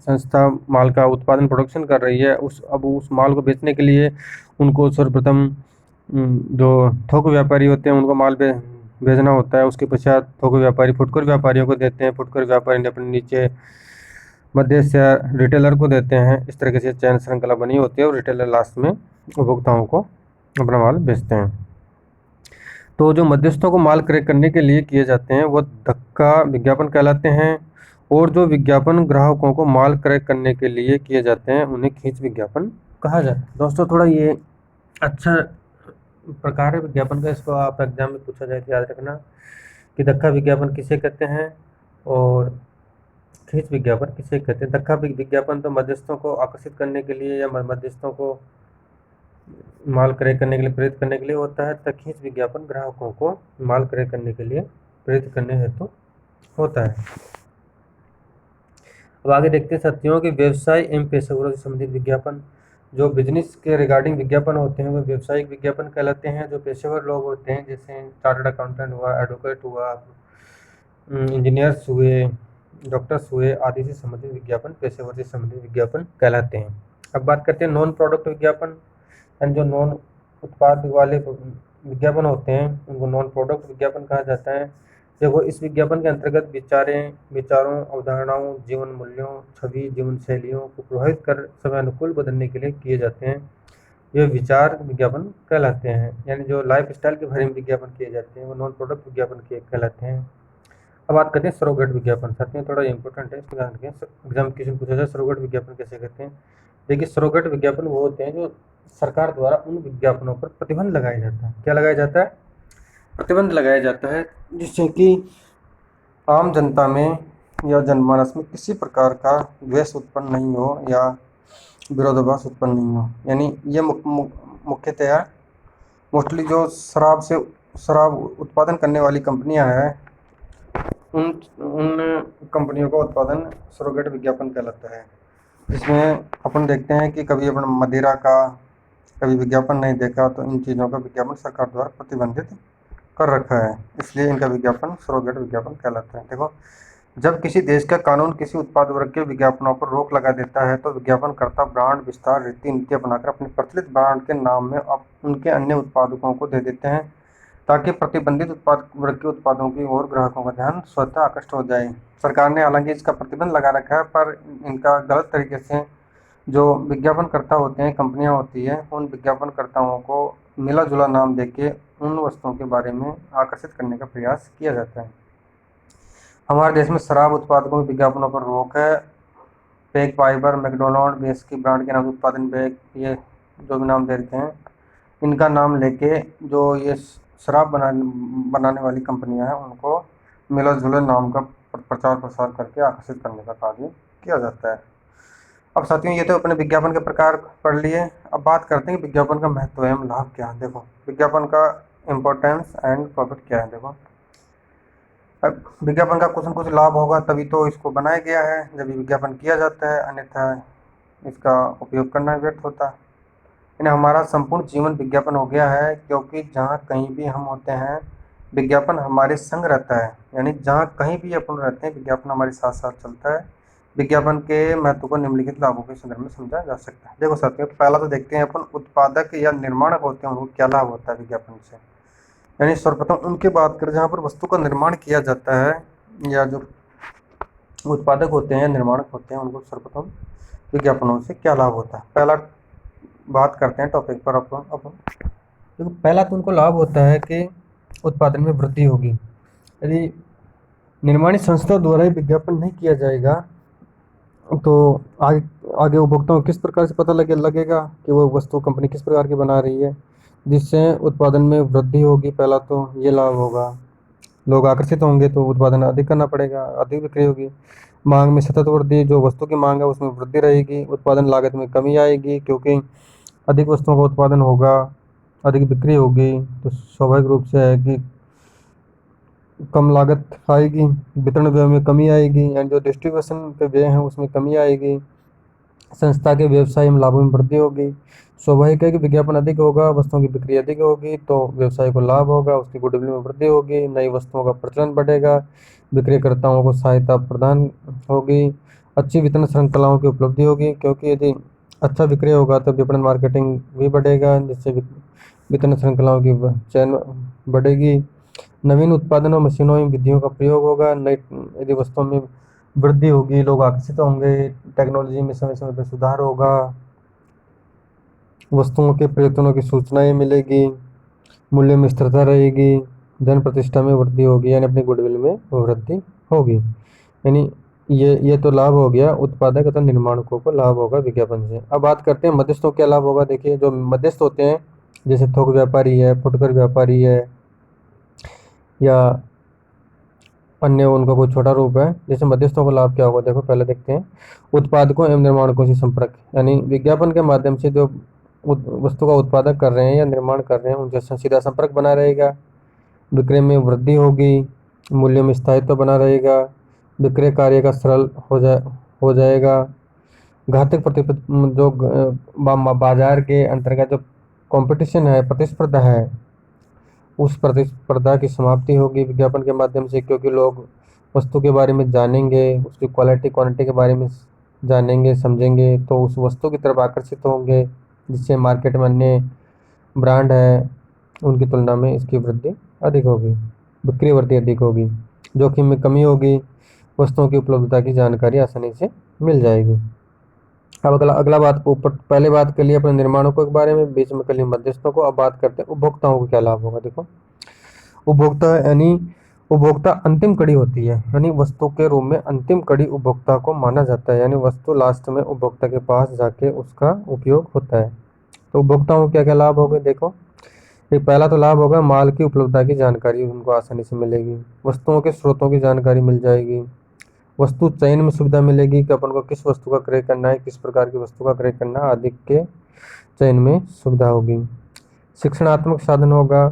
[SPEAKER 1] संस्था माल का उत्पादन प्रोडक्शन कर रही है, अब उस माल को बेचने के लिए उनको सर्वप्रथम जो थोक व्यापारी होते हैं उनको माल भेजना होता है। उसके पश्चात थोक व्यापारी फुटकर व्यापारियों को देते हैं, फुटकर व्यापारी ने अपने नीचे मध्यस्थ या रिटेलर को देते हैं। इस तरह से चयन श्रृंखला बनी होती है और रिटेलर लास्ट में उपभोक्ताओं को अपना माल बेचते हैं। तो जो मध्यस्थों को माल क्रय करने के लिए किए जाते हैं वो धक्का विज्ञापन कहलाते हैं, और जो विज्ञापन ग्राहकों को माल क्रय करने के लिए किए जाते हैं उन्हें खींच विज्ञापन कहा जाता है। दोस्तों, थोड़ा ये अच्छा प्रकार है विज्ञापन का, इसको आप एग्जाम में पूछा जाए तो याद रखना कि धक्का विज्ञापन किसे कहते हैं और खींच विज्ञापन किसे कहते हैं। धक्का विज्ञापन तो मध्यस्थों को आकर्षित करने के लिए या मध्यस्थों को माल क्रय करने के लिए प्रेरित करने के लिए होता है, तथा खींच विज्ञापन ग्राहकों को माल क्रय करने के लिए प्रेरित करने हेतु होता है। अब आगे देखते हैं साथियों कि व्यवसाय एवं पेशेवरों से संबंधित विज्ञापन। जो बिजनेस के रिगार्डिंग विज्ञापन होते हैं वो व्यावसायिक विज्ञापन कहलाते हैं। जो पेशेवर लोग होते हैं, जैसे चार्टर्ड अकाउंटेंट हुआ, एडवोकेट हुआ, इंजीनियर्स हुए, डॉक्टर्स हुए आदि से संबंधित विज्ञापन पेशेवर से संबंधित विज्ञापन कहलाते हैं। अब बात करते हैं नॉन प्रोडक्ट विज्ञापन, एंड जो नॉन उत्पाद वाले विज्ञापन होते हैं उनको नॉन प्रोडक्ट विज्ञापन कहा जाता है। देखो, इस विज्ञापन के अंतर्गत विचारों, अवधारणाओं, जीवन मूल्यों, छवि, जीवन शैलियों को प्रभावित कर समय अनुकूल बदलने के लिए किए जाते हैं, ये विचार विज्ञापन कहलाते हैं। यानी जो लाइफ स्टाइल के बारे में विज्ञापन किए जाते हैं वो नॉन प्रोडक्ट विज्ञापन कहलाते हैं। अब बात करते हैं सरोगेट विज्ञापन। साथियों, थोड़ा इंपॉर्टेंट है, इसको ध्यान रखें, एग्जाम क्वेश्चन पूछा जाए सरोगेट विज्ञापन कैसे कहते हैं। देखिए, सरोगेट विज्ञापन वो होते हैं जो सरकार द्वारा उन विज्ञापनों पर प्रतिबंध लगाया जाता है। क्या लगाया जाता है? प्रतिबंध लगाया जाता है, जिससे कि आम जनता में या जनमानस में किसी प्रकार का द्वेष उत्पन्न नहीं हो या विरोधाभास उत्पन्न नहीं हो। यानी ये मुख्यतया मोस्टली जो शराब उत्पादन करने वाली कंपनियां हैं उन कंपनियों का उत्पादन सरोगेट विज्ञापन कहलाता है। जिसमें अपन देखते हैं कि कभी अपन मदिरा का कभी विज्ञापन नहीं देखा, तो इन चीज़ों का विज्ञापन सरकार द्वारा प्रतिबंधित कर रखा है, इसलिए इनका विज्ञापन सरोगेट विज्ञापन कहलाता है। देखो, जब किसी देश का कानून किसी उत्पाद वर्ग के विज्ञापनों पर रोक लगा देता है तो विज्ञापनकर्ता ब्रांड विस्तार रीति नीति अपनाकर अपने प्रचलित ब्रांड के नाम में उनके अन्य उत्पादकों को दे देते हैं, ताकि प्रतिबंधित उत्पाद वर्ग के उत्पादों की ओर ग्राहकों का ध्यान स्वतः आकृष्ट हो जाए। सरकार ने हालांकि इसका प्रतिबंध लगा रखा है, पर इनका गलत तरीके से जो विज्ञापनकर्ता होते हैं, कंपनियां होती है, उन विज्ञापनकर्ताओं को मिला जुला नाम देके उन वस्तुओं के बारे में आकर्षित करने का प्रयास किया जाता है। हमारे देश में शराब उत्पादकों के विज्ञापनों पर रोक है। Peg fibre, McDonald, whisky brand के नाम से उत्पादन पेग, ये जो भी नाम दे रखे हैं, इनका नाम लेके जो ये शराब बनाने वाली कंपनियां हैं उनको मिला जुला नाम का प्रचार प्रसार करके आकर्षित करने का कार्य किया जाता है। अब साथियों, ये तो अपने विज्ञापन के प्रकार पढ़ लिए। अब बात करते हैं कि विज्ञापन का महत्व एवं लाभ क्या है। देखो, विज्ञापन का इम्पोर्टेंस एंड प्रॉफिट क्या है। देखो, अब विज्ञापन का कुछ न कुछ लाभ होगा तभी तो इसको बनाया गया है, जब ये विज्ञापन किया जाता है, अन्यथा इसका उपयोग करना व्यर्थ होता है। यानी हमारा संपूर्ण जीवन विज्ञापन हो गया है, क्योंकि जहाँ कहीं भी हम होते हैं विज्ञापन हमारे संग रहता है। यानी जहाँ कहीं भी अपन रहते हैं विज्ञापन हमारे साथ साथ चलता है। विज्ञापन के महत्व को निम्नलिखित लाभों के संदर्भ में समझा जा सकता है। देखो साथियों, पहला तो देखते हैं अपन उत्पादक या निर्माणक होते हैं उनको क्या लाभ होता है विज्ञापन से। यानी सर्वप्रथम उनके बात करें जहाँ पर वस्तु का निर्माण किया जाता है, या जो उत्पादक होते हैं या निर्माणक होते हैं उनको सर्वप्रथम विज्ञापनों से क्या लाभ होता है। पहला बात करते हैं टॉपिक पर अपन देखो, पहला तो उनको लाभ होता है कि उत्पादन में वृद्धि होगी। यदि निर्माणी संस्था द्वारा ही विज्ञापन नहीं किया जाएगा तो आगे उपभोक्ताओं को किस प्रकार से पता लगेगा कि वो वस्तु कंपनी किस प्रकार की बना रही है, जिससे उत्पादन में वृद्धि होगी। पहला तो ये लाभ होगा, लोग आकर्षित होंगे तो उत्पादन अधिक करना पड़ेगा, अधिक बिक्री होगी। मांग में सतत वृद्धि, जो वस्तु की मांग है उसमें वृद्धि रहेगी। उत्पादन लागत में कमी आएगी, क्योंकि अधिक वस्तुओं का उत्पादन होगा, अधिक बिक्री होगी, तो स्वाभाविक रूप से है कि कम लागत आएगी। वितरण व्यय में कमी आएगी, यानी जो डिस्ट्रीब्यूशन के व्यय हैं उसमें कमी आएगी। संस्था के व्यवसाय में लाभों में वृद्धि होगी। स्वाभाविक है कि विज्ञापन अधिक होगा, वस्तुओं की बिक्री अधिक होगी तो व्यवसाय को लाभ होगा, उसकी गुडविल में वृद्धि होगी, नई वस्तुओं का प्रचलन बढ़ेगा, विक्रेताओं को सहायता प्रदान होगी, अच्छी वितरण श्रृंखलाओं की उपलब्धि होगी, क्योंकि यदि अच्छा विक्रय होगा तो विपणन मार्केटिंग भी बढ़ेगा, जिससे वितरण श्रृंखलाओं की चयन बढ़ेगी। नवीन उत्पादन और मशीनों एवं विधियों का प्रयोग होगा, नई यदि वस्तुओं में वृद्धि होगी, लोग आकर्षित होंगे, टेक्नोलॉजी में समय समय पर सुधार होगा, वस्तुओं के प्रयत्नों की सूचनाएं मिलेगी, मूल्य में स्थिरता रहेगी, जन प्रतिष्ठा में वृद्धि होगी, यानी अपनी गुडविल में वृद्धि होगी। यानी ये तो लाभ हो गया उत्पादक तथा निर्माणकों को लाभ होगा विज्ञापन से। अब बात करते हैं मध्यस्थों क्या लाभ होगा। देखिए, जो मध्यस्थ होते हैं जैसे थोक व्यापारी है, फुटकर व्यापारी है, या अन्य उनका कोई छोटा रूप है, जैसे मध्यस्थों को लाभ क्या होगा। देखो, पहले देखते हैं उत्पादकों एवं निर्माणकों से संपर्क। यानी विज्ञापन के माध्यम से जो वस्तु का उत्पादक कर रहे हैं या निर्माण कर रहे हैं उनसे सीधा संपर्क बना रहेगा, विक्रय में वृद्धि होगी, मूल्य में स्थायित्व बना रहेगा, विक्रय कार्य का सरल हो जाएगा। घातक जो बाजार के अंतर्गत जो कंपटीशन है, प्रतिस्पर्धा है, उस प्रतिस्पर्धा की समाप्ति होगी विज्ञापन के माध्यम से, क्योंकि लोग वस्तु के बारे में जानेंगे, उसकी क्वालिटी के बारे में जानेंगे, समझेंगे, तो उस वस्तु की तरफ आकर्षित होंगे, जिससे मार्केट में अन्य ब्रांड है उनकी तुलना में इसकी वृद्धि अधिक होगी, बिक्री वृद्धि अधिक होगी, जोखिम में कमी होगी, वस्तुओं की उपलब्धता की जानकारी आसानी से मिल जाएगी। अब अगला बात, ऊपर पहले बात कर लिए अपने निर्माणकों के बारे में, बीच में कर लिए मध्यस्थों को। अब बात करते हैं उपभोक्ताओं को क्या लाभ होगा। देखो, उपभोक्ता यानी उपभोक्ता अंतिम कड़ी होती है, यानी वस्तु के रूप में अंतिम कड़ी उपभोक्ता को माना जाता है, यानी वस्तु लास्ट में उपभोक्ता के पास जाके उसका उपयोग होता है। तो उपभोक्ताओं को क्या क्या लाभ होंगे। देखो, एक पहला तो लाभ होगा माल की उपलब्धता की जानकारी उनको आसानी से मिलेगी, वस्तुओं के स्रोतों की जानकारी मिल जाएगी, वस्तु चयन में सुविधा मिलेगी कि अपन को किस वस्तु का क्रय करना है, किस प्रकार की वस्तु का क्रय करना है आदि के चयन में सुविधा होगी। शिक्षणात्मक साधन होगा,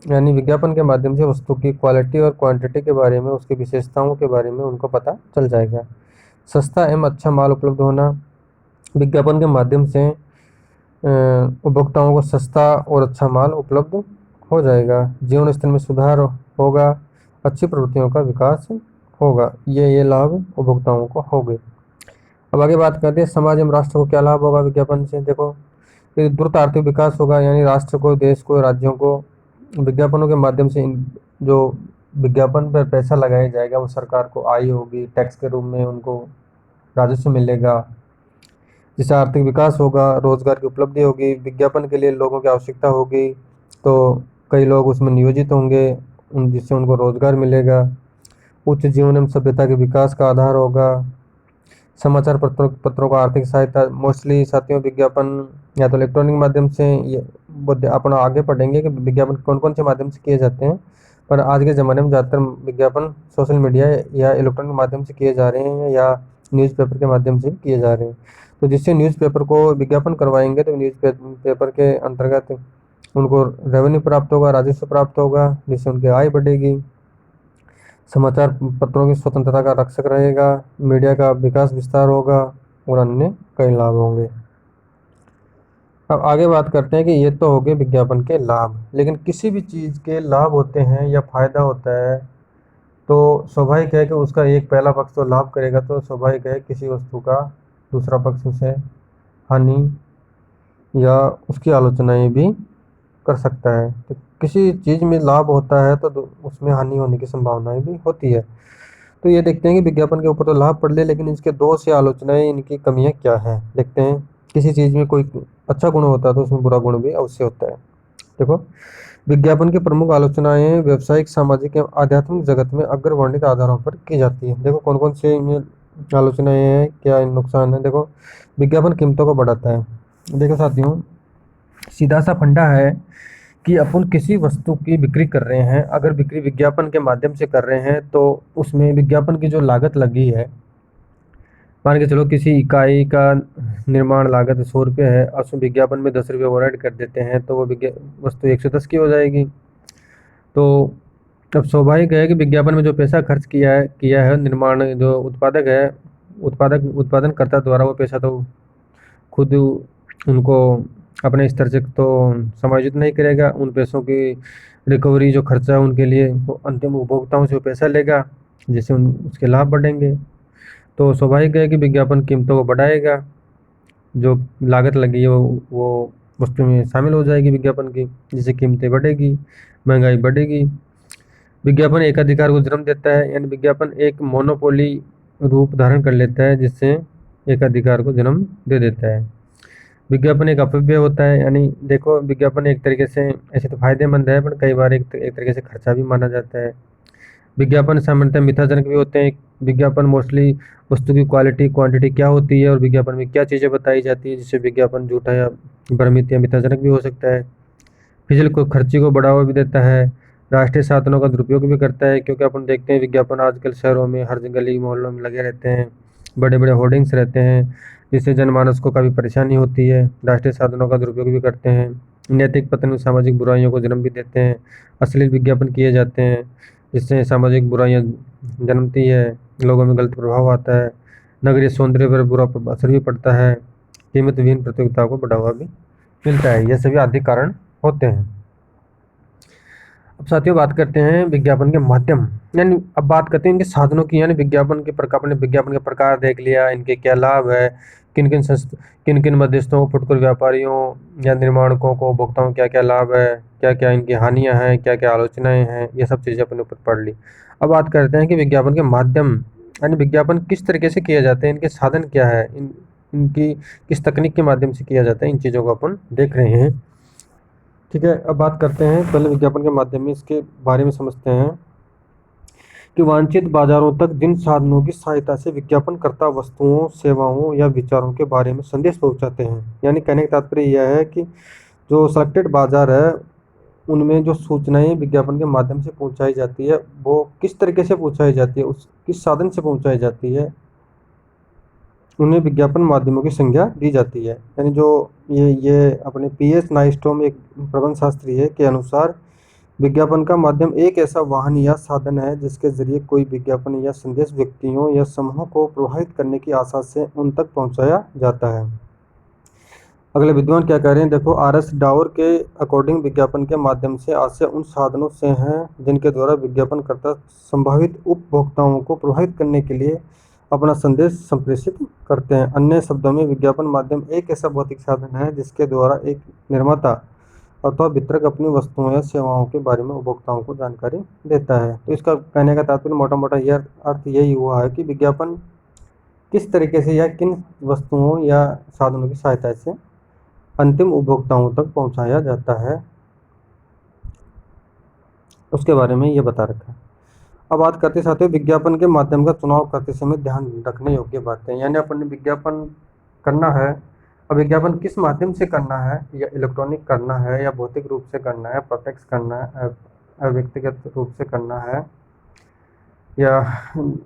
[SPEAKER 1] यानी विज्ञापन के माध्यम से वस्तु की क्वालिटी और क्वांटिटी के बारे में, उसकी विशेषताओं के बारे में उनको पता चल जाएगा। सस्ता एवं अच्छा माल उपलब्ध होना, विज्ञापन के माध्यम से उपभोक्ताओं को सस्ता और अच्छा माल उपलब्ध हो जाएगा। जीवन स्तर में सुधार होगा, अच्छी प्रवृत्तियों का विकास होगा। ये लाभ उपभोक्ताओं को हो गए। अब आगे बात करते हैं समाज एवं राष्ट्र को क्या लाभ होगा विज्ञापन से। देखो, द्रुत आर्थिक विकास होगा, यानी राष्ट्र को, देश को, राज्यों को विज्ञापनों के माध्यम से जो विज्ञापन पर पैसा लगाया जाएगा वो सरकार को आय होगी, टैक्स के रूप में उनको राजस्व मिलेगा, जिससे आर्थिक विकास होगा, रोजगार की उपलब्धि होगी, विज्ञापन के लिए लोगों की आवश्यकता होगी, तो कई लोग उसमें नियोजित होंगे, जिससे उनको रोजगार मिलेगा। उच्च जीवन एवं सभ्यता के विकास का आधार होगा। समाचार पत्रों को आर्थिक सहायता, मोस्टली साथियों विज्ञापन या तो इलेक्ट्रॉनिक माध्यम से, ये अपन आगे पढ़ेंगे कि विज्ञापन कौन कौन से माध्यम से किए जाते हैं, पर आज के ज़माने में ज़्यादातर विज्ञापन सोशल मीडिया या इलेक्ट्रॉनिक माध्यम से किए जा रहे हैं, या न्यूज़पेपर के माध्यम से भी किए जा रहे हैं। तो जिससे न्यूज़पेपर को विज्ञापन करवाएंगे तो न्यूज़पेपर के अंतर्गत उनको रेवेन्यू प्राप्त होगा, राजस्व प्राप्त होगा, जिससे उनकी आय बढ़ेगी। समाचार पत्रों की स्वतंत्रता का रक्षक रहेगा, मीडिया का विकास विस्तार होगा और अन्य कई लाभ होंगे। अब आगे बात करते हैं कि ये तो हो गए विज्ञापन के लाभ, लेकिन किसी भी चीज़ के लाभ होते हैं या फायदा होता है तो स्वाभाविक है कि उसका एक पहला पक्ष तो लाभ करेगा, तो स्वाभाविक है किसी वस्तु का दूसरा पक्ष उसे हानि या उसकी आलोचनाएं भी कर सकता है। तो किसी चीज़ में लाभ होता है तो उसमें हानि होने की संभावनाएं भी होती है। तो ये देखते हैं कि विज्ञापन के ऊपर तो लाभ पढ़ ले, लेकिन इसके दोष या आलोचनाएं, इनकी कमियां क्या हैं देखते हैं। किसी चीज़ में कोई अच्छा गुण होता है तो उसमें बुरा गुण भी अवश्य होता है। देखो, विज्ञापन की प्रमुख आलोचनाएं व्यावसायिक, सामाजिक एवं आध्यात्मिक जगत में अग्रवर्णित आधारों पर की जाती है। देखो कौन कौन से आलोचनाएं हैं, क्या नुकसान है। देखो, विज्ञापन कीमतों को बढ़ाता है। देखो साथियों, सीधा सा फंडा है कि अपन किसी वस्तु की बिक्री कर रहे हैं, अगर बिक्री विज्ञापन के माध्यम से कर रहे हैं तो उसमें विज्ञापन की जो लागत लगी है, मान के चलो किसी इकाई का निर्माण लागत 100 रुपये है, उसमें विज्ञापन में 10 रुपये और ऐड कर देते हैं तो वो वस्तु 110 की हो जाएगी। तो अब स्वाभाविक है कि विज्ञापन में जो पैसा खर्च किया है निर्माण जो उत्पादन करता द्वारा, वो पैसा तो खुद उनको अपने स्तर से तो समायोजित नहीं करेगा। उन पैसों की रिकवरी जो खर्चा है उनके लिए वो अंतिम उपभोक्ताओं से वो पैसा लेगा, जिससे उसके लाभ बढ़ेंगे। तो स्वाभाविक है कि विज्ञापन कीमतों को बढ़ाएगा, जो लागत लगी है वो वस्तु में शामिल हो जाएगी विज्ञापन की, जिससे कीमतें बढ़ेगी, महंगाई बढ़ेगी। विज्ञापन एकाधिकार को जन्म देता है, यानी विज्ञापन एक मोनोपोली रूप धारण कर लेता है, जिससे एकाधिकार को जन्म दे देता है। विज्ञापन एक अपव्यय होता है, यानी देखो विज्ञापन एक तरीके से ऐसे तो फायदेमंद है, पर कई बार एक तरीके से खर्चा भी माना जाता है। विज्ञापन सामान्यतः मिथ्याजनक भी होते हैं। विज्ञापन मोस्टली वस्तु की क्वालिटी क्वांटिटी क्या होती है और विज्ञापन में क्या चीज़ें बताई जाती है, जिससे विज्ञापन झूठा या भ्रमित या मिथ्याजनक भी हो सकता है। फिजल को खर्ची को बढ़ावा भी देता है, राष्ट्रीय साधनों का दुरुपयोग भी करता है, क्योंकि अपन देखते हैं विज्ञापन आजकल शहरों में हर गली मोहल्लों में लगे रहते हैं, बड़े बड़े होर्डिंग्स रहते हैं, जिससे जनमानस को काफ़ी परेशानी होती है। राष्ट्रीय साधनों का दुरुपयोग भी करते हैं, नैतिक पतन में सामाजिक बुराइयों को जन्म भी देते हैं, अश्लील विज्ञापन किए जाते हैं, जिससे सामाजिक बुराइयाँ जन्मती है, लोगों में गलत प्रभाव आता है, नगरीय सौंदर्य पर बुरा असर भी पड़ता है, कीमत विहीन प्रतियोगिता को बढ़ावा भी मिलता है। यह सभी आदि कारण होते हैं। अब साथियों बात करते हैं विज्ञापन के माध्यम, यानी अब बात करते हैं इनके साधनों की, यानी विज्ञापन के प्रकार। अपने विज्ञापन के प्रकार देख लिया, इनके क्या लाभ है, किन किन मध्यस्थों, फुटकर व्यापारियों या निर्माणकों को, उपभोक्ताओं क्या क्या लाभ है, क्या क्या इनकी हानियां हैं, क्या क्या आलोचनाएं हैं, ये सब चीज़ें अपने ऊपर पढ़ ली। अब बात करते हैं कि विज्ञापन के माध्यम, यानी विज्ञापन किस तरीके से किया जाते हैं, इनके साधन क्या है, इनकी किस तकनीक के माध्यम से किया जाता है, इन चीज़ों को अपन देख रहे हैं। ठीक है, अब बात करते हैं पहले विज्ञापन के माध्यम में, इसके बारे में समझते हैं कि वांछित बाजारों तक जिन साधनों की सहायता से विज्ञापनकर्ता वस्तुओं, सेवाओं या विचारों के बारे में संदेश पहुंचाते हैं। यानी कहने का तात्पर्य यह है कि जो सिलेक्टेड बाजार है उनमें जो सूचनाएं विज्ञापन के माध्यम से पहुंचाई जाती है, वो किस तरीके से पहुंचाई जाती है, उस किस साधन से पहुंचाई जाती है, उन्हें विज्ञापन माध्यमों की संज्ञा दी जाती है। यानी जो ये अपने PS नाइस्टॉम एक प्रबंध शास्त्री है के अनुसार, विज्ञापन का माध्यम एक ऐसा वाहन या साधन है जिसके जरिए कोई विज्ञापन या संदेश व्यक्तियों या समूहों को प्रभावित करने की आशा से उन तक पहुंचाया जाता है। अगले विद्वान क्या कह रहे हैं, देखो RS डावर के अकॉर्डिंग विज्ञापन के माध्यम से आशय उन साधनों से हैं जिनके द्वारा विज्ञापनकर्ता संभावित उपभोक्ताओं को प्रभावित करने के लिए अपना संदेश संप्रेषित करते हैं। अन्य शब्दों में विज्ञापन माध्यम एक ऐसा भौतिक साधन है जिसके द्वारा एक निर्माता अथवा वितरक अपनी वस्तुओं या सेवाओं के बारे में उपभोक्ताओं को जानकारी देता है। तो इसका कहने का तात्पर्य मोटा मोटा यह अर्थ यही हुआ है कि विज्ञापन किस तरीके से या किन वस्तुओं या साधनों की सहायता से अंतिम उपभोक्ताओं तक पहुंचाया जाता है। उसके बारे में ये बता रखा है। अब बात करते साथियों विज्ञापन के माध्यम का चुनाव करते समय ध्यान रखने योग्य बातें, यानी अपन ने विज्ञापन करना है। अब विज्ञापन किस माध्यम से करना है, या इलेक्ट्रॉनिक करना है, या भौतिक रूप से करना है, प्रत्यक्ष करना है, व्यक्तिगत रूप से करना है, या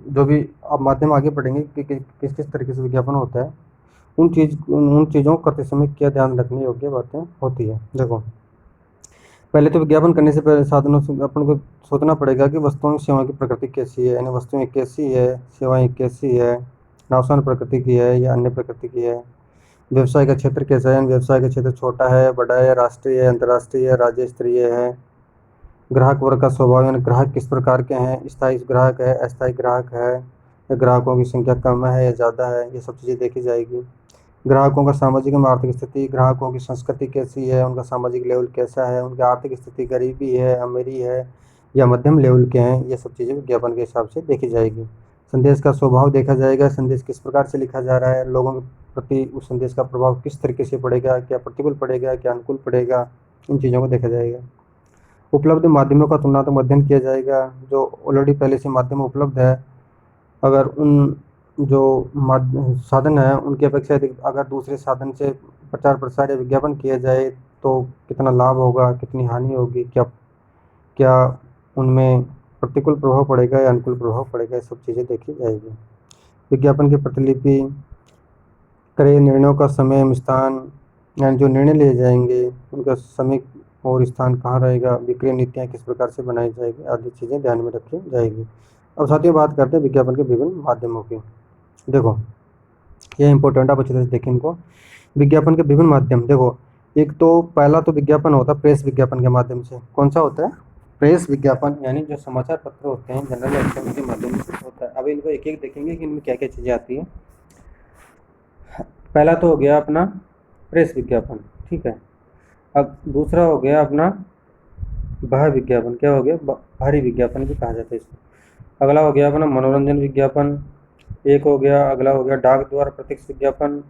[SPEAKER 1] जो भी अब माध्यम आगे पढ़ेंगे कि किस किस तरीके से विज्ञापन होता है, उन चीज़ों को करते समय क्या ध्यान रखने योग्य बातें होती है। देखो, पहले तो विज्ञापन करने से पहले साधनों से अपन को सोचना पड़ेगा कि वस्तुओं और सेवाओं की प्रकृति कैसी है, यानी वस्तुएं कैसी है, सेवाएं कैसी है, नाशवान प्रकृति की है या अन्य प्रकृति की है। व्यवसाय का क्षेत्र कैसा है, यानी व्यवसाय का क्षेत्र छोटा है, बड़ा है, राष्ट्रीय है, अंतर्राष्ट्रीय है, राज्य स्तरीय है। ग्राहक वर्ग का स्वभाव, यानी ग्राहक किस प्रकार के हैं, स्थायी ग्राहक है, अस्थायी ग्राहक है, या ग्राहकों की संख्या कम है या ज़्यादा है, ये सब चीज़ें देखी जाएगी। ग्राहकों का सामाजिक एवं आर्थिक स्थिति, ग्राहकों की संस्कृति कैसी है, उनका सामाजिक लेवल कैसा है, उनकी आर्थिक स्थिति गरीबी है, अमीरी है या मध्यम लेवल के हैं, ये सब चीज़ें विज्ञापन के हिसाब से देखी जाएगी। संदेश का स्वभाव देखा जाएगा, संदेश किस प्रकार से लिखा जा रहा है, लोगों के प्रति उस संदेश का प्रभाव किस तरीके से पड़ेगा, क्या प्रतिकूल पड़ेगा, क्या अनुकूल पड़ेगा, इन चीज़ों को देखा जाएगा। उपलब्ध माध्यमों का तुलनात्मक अध्ययन किया जाएगा, जो ऑलरेडी पहले से माध्यम उपलब्ध है, अगर उन जो साधन है उनकी अपेक्षा अधिक अगर दूसरे साधन से प्रचार प्रसार या विज्ञापन किया जाए तो कितना लाभ होगा, कितनी हानि होगी, क्या क्या उनमें प्रतिकूल प्रभाव पड़ेगा या अनुकूल प्रभाव पड़ेगा, ये सब चीज़ें देखी जाएगी। विज्ञापन की प्रतिलिपि करे, निर्णयों का समय एवं स्थान, यानी जो निर्णय लिए जाएंगे उनका समय और स्थान कहाँ रहेगा, विक्रय नीतियाँ किस प्रकार से बनाई जाएगी, आदि चीज़ें ध्यान में रखी जाएगी। अब साथियों बात करते हैं विज्ञापन के विभिन्न माध्यमों की। देखो, ये इंपॉर्टेंट, आप अच्छी तरह से देखें इनको। विज्ञापन के विभिन्न माध्यम, देखो, एक तो पहला तो विज्ञापन होता है प्रेस विज्ञापन के माध्यम से। कौन सा होता है? प्रेस विज्ञापन, यानी जो समाचार पत्र होते हैं जनरल इलेक्शन के माध्यम से होता है। अब इनको एक एक देखेंगे कि इनमें क्या क्या चीज़ें आती हैं। पहला तो हो गया अपना प्रेस विज्ञापन, ठीक है। अब दूसरा हो गया अपना बाह्य विज्ञापन, क्या हो गया? बाहरी विज्ञापन भी कहा जाता है इसको। अगला हो गया अपना मनोरंजन विज्ञापन, एक हो गया, अगला हो गया डाक द्वारा प्रत्यक्ष विज्ञापन,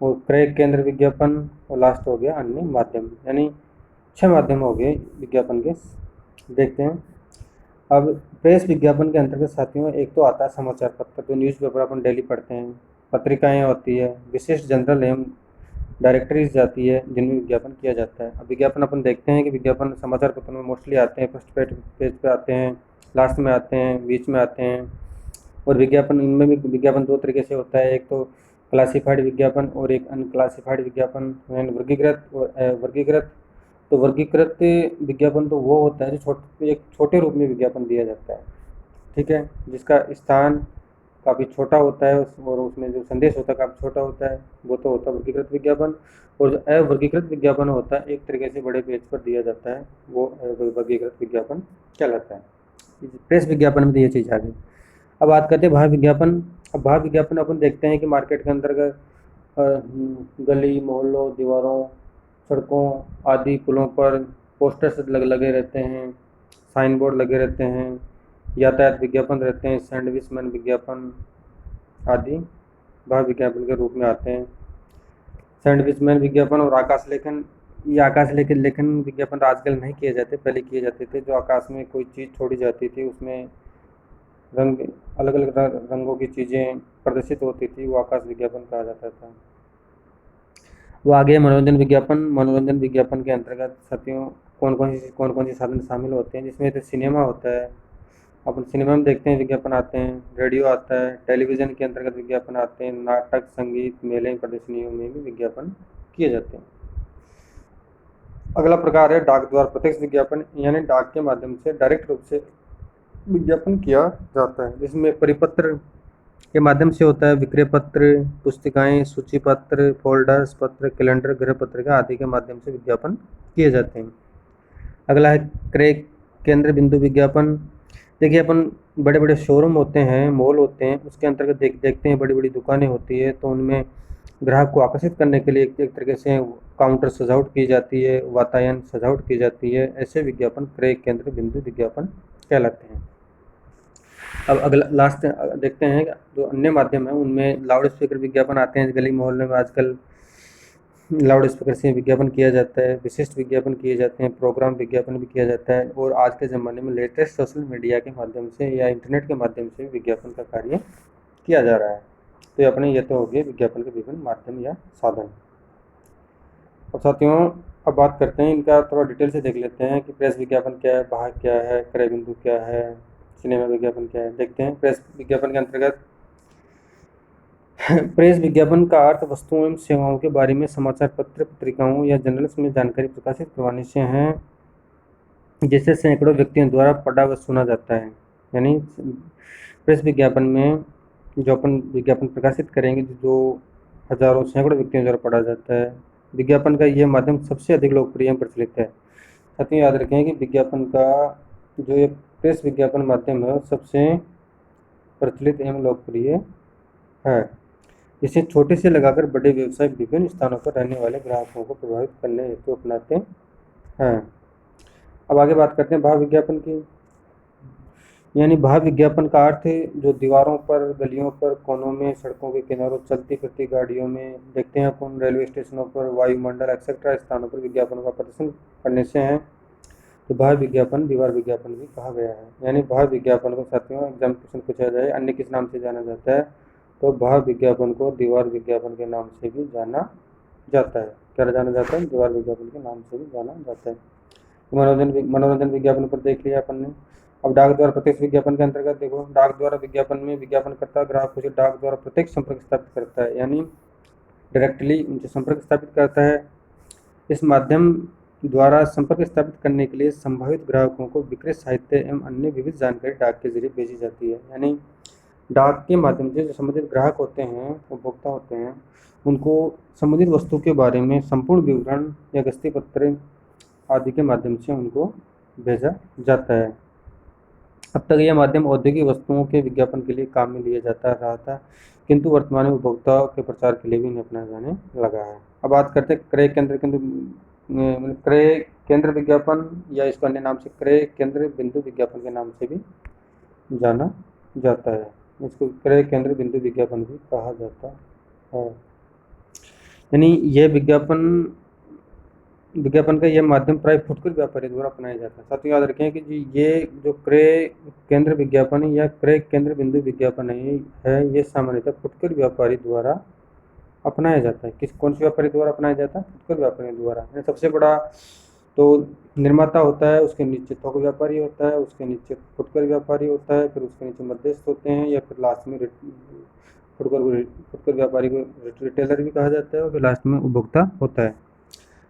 [SPEAKER 1] और क्रय केंद्र विज्ञापन, और लास्ट हो गया अन्य माध्यम। यानी 6 माध्यम हो गए विज्ञापन के। देखते हैं। अब प्रेस विज्ञापन के अंतर्गत साथियों एक तो आता है समाचार पत्र, तो न्यूज़पेपर अपन डेली पढ़ते हैं, पत्रिकाएं होती है, विशिष्ट जनरल एवं डायरेक्टरीज जाती है जिनमें विज्ञापन किया जाता है। अब विज्ञापन अपन देखते हैं कि विज्ञापन समाचार पत्रों में मोस्टली आते हैं, फर्स्ट पेज पे आते हैं, लास्ट में आते हैं, बीच में आते हैं। और विज्ञापन, इनमें भी विज्ञापन 2 तरीके से होता है, एक तो क्लासिफाइड विज्ञापन और एक अनक्लासिफाइड विज्ञापन, यानी वर्गीकृत और अवर्गीकृत। तो वर्गीकृत विज्ञापन तो वो होता है जो एक छोटे रूप में विज्ञापन दिया जाता है, ठीक है, जिसका स्थान काफ़ी छोटा होता है और उसमें जो संदेश होता है काफ़ी छोटा होता है, वो तो होता है वर्गीकृत विज्ञापन। और जो अवर्गीकृत विज्ञापन होता है एक तरीके से बड़े पेज पर दिया जाता है, वो वर्गीकृत विज्ञापन कहलाता है। प्रेस विज्ञापन में तो ये चीज़ आ गई। अब बात करते हैं बाह्य विज्ञापन। अब बाह्य विज्ञापन अपन देखते हैं कि मार्केट के अंतर्गत गली मोहल्लों, दीवारों, सड़कों आदि पुलों पर पोस्टर्स लगे रहते हैं, साइन बोर्ड लगे रहते हैं, यातायात विज्ञापन रहते हैं, सैंडविचमैन विज्ञापन आदि बाह्य विज्ञापन के रूप में आते हैं। सैंडविचमैन विज्ञापन और आकाश लेखन, ये आकाश लेखन विज्ञापन आजकल नहीं किए जाते, पहले किए जाते थे। जो आकाश में कोई चीज़ छोड़ी जाती थी, उसमें रंग अलग अलग रंगों की चीज़ें प्रदर्शित होती थी, वो आकाश विज्ञापन कहा जाता था। वो आगे मनोरंजन विज्ञापन। मनोरंजन विज्ञापन के अंतर्गत साथियों कौन कौन सी साधन शामिल होते हैं, जिसमें तो सिनेमा होता है, अपन सिनेमा में देखते हैं विज्ञापन आते हैं, रेडियो आता है, टेलीविज़न के अंतर्गत विज्ञापन आते हैं, नाटक, संगीत, मेले, प्रदर्शनियों में भी विज्ञापन किए जाते हैं। अगला प्रकार है डाक द्वारा प्रत्यक्ष विज्ञापन, यानी डाक के माध्यम से डायरेक्ट रूप से विज्ञापन किया जाता है, जिसमें परिपत्र के माध्यम से होता है, विक्रय पत्र, पुस्तिकाएं, सूची पत्र, फोल्डर्स पत्र, कैलेंडर, गृह पत्रिका आदि के माध्यम से विज्ञापन किए जाते हैं। अगला है क्रय केंद्र बिंदु विज्ञापन। देखिए अपन बड़े बड़े शोरूम होते हैं, मॉल होते हैं, उसके अंतर्गत देखते हैं बड़ी बड़ी दुकानें होती है, तो उनमें ग्राहक को आकर्षित करने के लिए एक तरीके से काउंटर सजावट की जाती है, वातायन सजावट की जाती है, ऐसे विज्ञापन क्रय केंद्र बिंदु विज्ञापन कहलाते हैं। अब अगला लास्ट देखते हैं जो अन्य माध्यम है, उनमें लाउड स्पीकर विज्ञापन आते हैं। गली मोहल्ले में आजकल लाउड स्पीकर से विज्ञापन किया जाता है, विशिष्ट विज्ञापन किए जाते हैं, प्रोग्राम विज्ञापन भी किया जाता है, और आज के ज़माने में लेटेस्ट सोशल मीडिया के माध्यम से या इंटरनेट के माध्यम से विज्ञापन का कार्य किया जा रहा है। तो ये तो हो गए विज्ञापन के विभिन्न माध्यम या साधन। अब साथियों, अब बात करते हैं इनका, थोड़ा डिटेल से देख लेते हैं कि प्रेस विज्ञापन क्या है, भाग क्या है, क्रय बिंदु क्या है, सिनेमा विज्ञापन क्या है। देखते हैं प्रेस विज्ञापन के अंतर्गत प्रेस विज्ञापन का अर्थ वस्तुओं एवं सेवाओं के बारे में समाचार पत्र, पत्रिकाओं या जर्नल्स में जानकारी प्रकाशित करवाने से हैं, जिसे सैकड़ों व्यक्तियों द्वारा पढ़ा व सुना जाता है। यानी प्रेस विज्ञापन में जो अपन विज्ञापन प्रकाशित करेंगे, जो हजारों सैकड़ों व्यक्तियों द्वारा पढ़ा जाता है, विज्ञापन का यह माध्यम सबसे अधिक लोकप्रिय एवं प्रचलित है। साथियों याद रखें कि विज्ञापन का जो ये प्रेस विज्ञापन माध्यम है सबसे प्रचलित एवं लोकप्रिय है। इसे छोटे से लगाकर बड़े व्यवसाय विभिन्न स्थानों पर रहने वाले ग्राहकों को प्रभावित करने हेतु अपनाते हैं। अब आगे बात करते हैं भाव विज्ञापन की। यानी भाव विज्ञापन का अर्थ जो दीवारों पर, गलियों पर, कोनों में, सड़कों के किनारों, चलती फिरती गाड़ियों में देखते हैं अपन, रेलवे स्टेशनों पर, वायुमंडल एक्सेट्रा स्थानों पर विज्ञापनों का प्रदर्शन करने से हैं। तो भाव विज्ञापन दीवार विज्ञापन भी कहा गया है। यानी भाव विज्ञापन को साथियों एग्जाम क्वेश्चन पूछा जाए अन्य किस नाम से जाना जाता है, तो भाव विज्ञापन को दीवार विज्ञापन के नाम से भी जाना जाता है। क्या जाना जाता है? दीवार विज्ञापन के नाम से भी जाना जाता है। मनोरंजन विज्ञापन पर देख लिया अपन ने। अब डाक द्वारा प्रत्यक्ष विज्ञापन के अंतर्गत देखो, डाक द्वारा विज्ञापन में विज्ञापनकर्ता ग्राहकों से डाक द्वारा प्रत्यक्ष संपर्क स्थापित करता है, यानी डायरेक्टली उनसे संपर्क स्थापित करता है। इस माध्यम द्वारा संपर्क स्थापित करने के लिए संभावित ग्राहकों को विक्रय साहित्य एवं अन्य विविध जानकारी डाक के जरिए भेजी जाती है। यानी डाक के माध्यम से जो संबंधित ग्राहक होते हैं, उपभोक्ता होते हैं, उनको संबंधित वस्तु के बारे में संपूर्ण विवरण या गस्ती पत्र आदि के माध्यम से उनको भेजा जाता है। अब तक यह माध्यम औद्योगिक वस्तुओं के विज्ञापन के लिए काम में लिया जाता रहा था, किंतु वर्तमान में उपभोक्ताओं के प्रचार के लिए भी इन्हें अपनाया जाने लगा है। अब बात करते हैं क्रय केंद्र विज्ञापन, या इसको अन्य नाम से क्रय केंद्र बिंदु विज्ञापन के नाम से भी जाना जाता है। इसको क्रय केंद्र बिंदु विज्ञापन भी कहा जाता है। यानी यह विज्ञापन का यह माध्यम प्राय फुटकर व्यापारी द्वारा अपनाया जाता है। साथ ही याद रखें कि जी ये जो क्रय केंद्र विज्ञापन या क्रय केंद्र बिंदु विज्ञापन है ये सामान्यतः फुटकर व्यापारी द्वारा अपनाया जाता है। कौन से व्यापारी द्वारा अपनाया जाता है? फुटकर व्यापारी द्वारा। सबसे बड़ा तो निर्माता होता है, उसके नीचे थोक व्यापारी होता है, उसके नीचे फुटकर व्यापारी होता है, फिर उसके नीचे मध्यस्थ होते हैं, या फिर लास्ट में फुटकर व्यापारी को रिटेलर भी कहा जाता है, और फिर लास्ट में उपभोक्ता होता है।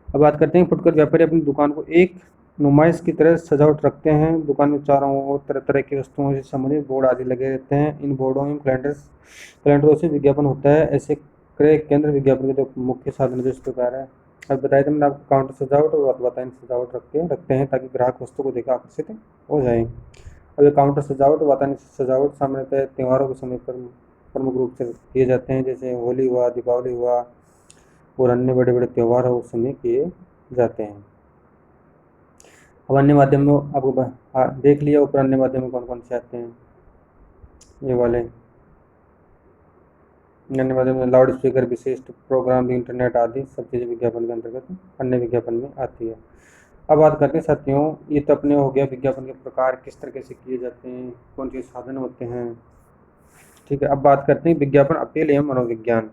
[SPEAKER 1] अब बात करते हैं फुटकर व्यापारी अपनी दुकान को एक नुमाइश की तरह सजावट रखते हैं। दुकान में चारों ओर तरह तरह की वस्तुओं से संबंधित बोर्ड आदि लगे रहते हैं। इन बोर्डों में कैलेंडरों से विज्ञापन होता है। ऐसे क्रय केंद्र विज्ञापन के तो मुख्य साधन इस प्रकार है। अब बताया था मैंने आपको, काउंटर सजावट और वातायन सजावट रखते हैं ताकि ग्राहक वस्तु को देखकर आकर्षित हो जाए। अब ये काउंटर सजावट और वातायन सजावट सामान्यतः त्योहारों के समय पर प्रमुख रूप से किए जाते हैं, जैसे होली हुआ, दीपावली हुआ और अन्य बड़े बड़े त्यौहार हो उस समय किए जाते हैं। अब अन्य माध्यम में आपको देख लिया ऊपर अन्य माध्यम में कौन कौन से आते हैं, ये वाले अन्य माध्यम में लाउड स्पीकर, विशिष्ट प्रोग्राम, इंटरनेट आदि सब चीज़ें विज्ञापन के अंतर्गत अन्य विज्ञापन में आती है। अब बात करते हैं साथियों, ये तो अपने हो गया विज्ञापन के प्रकार किस तरीके से किए जाते हैं, कौन से साधन होते हैं, ठीक है। अब बात करते हैं विज्ञापन अपील एवं मनोविज्ञान।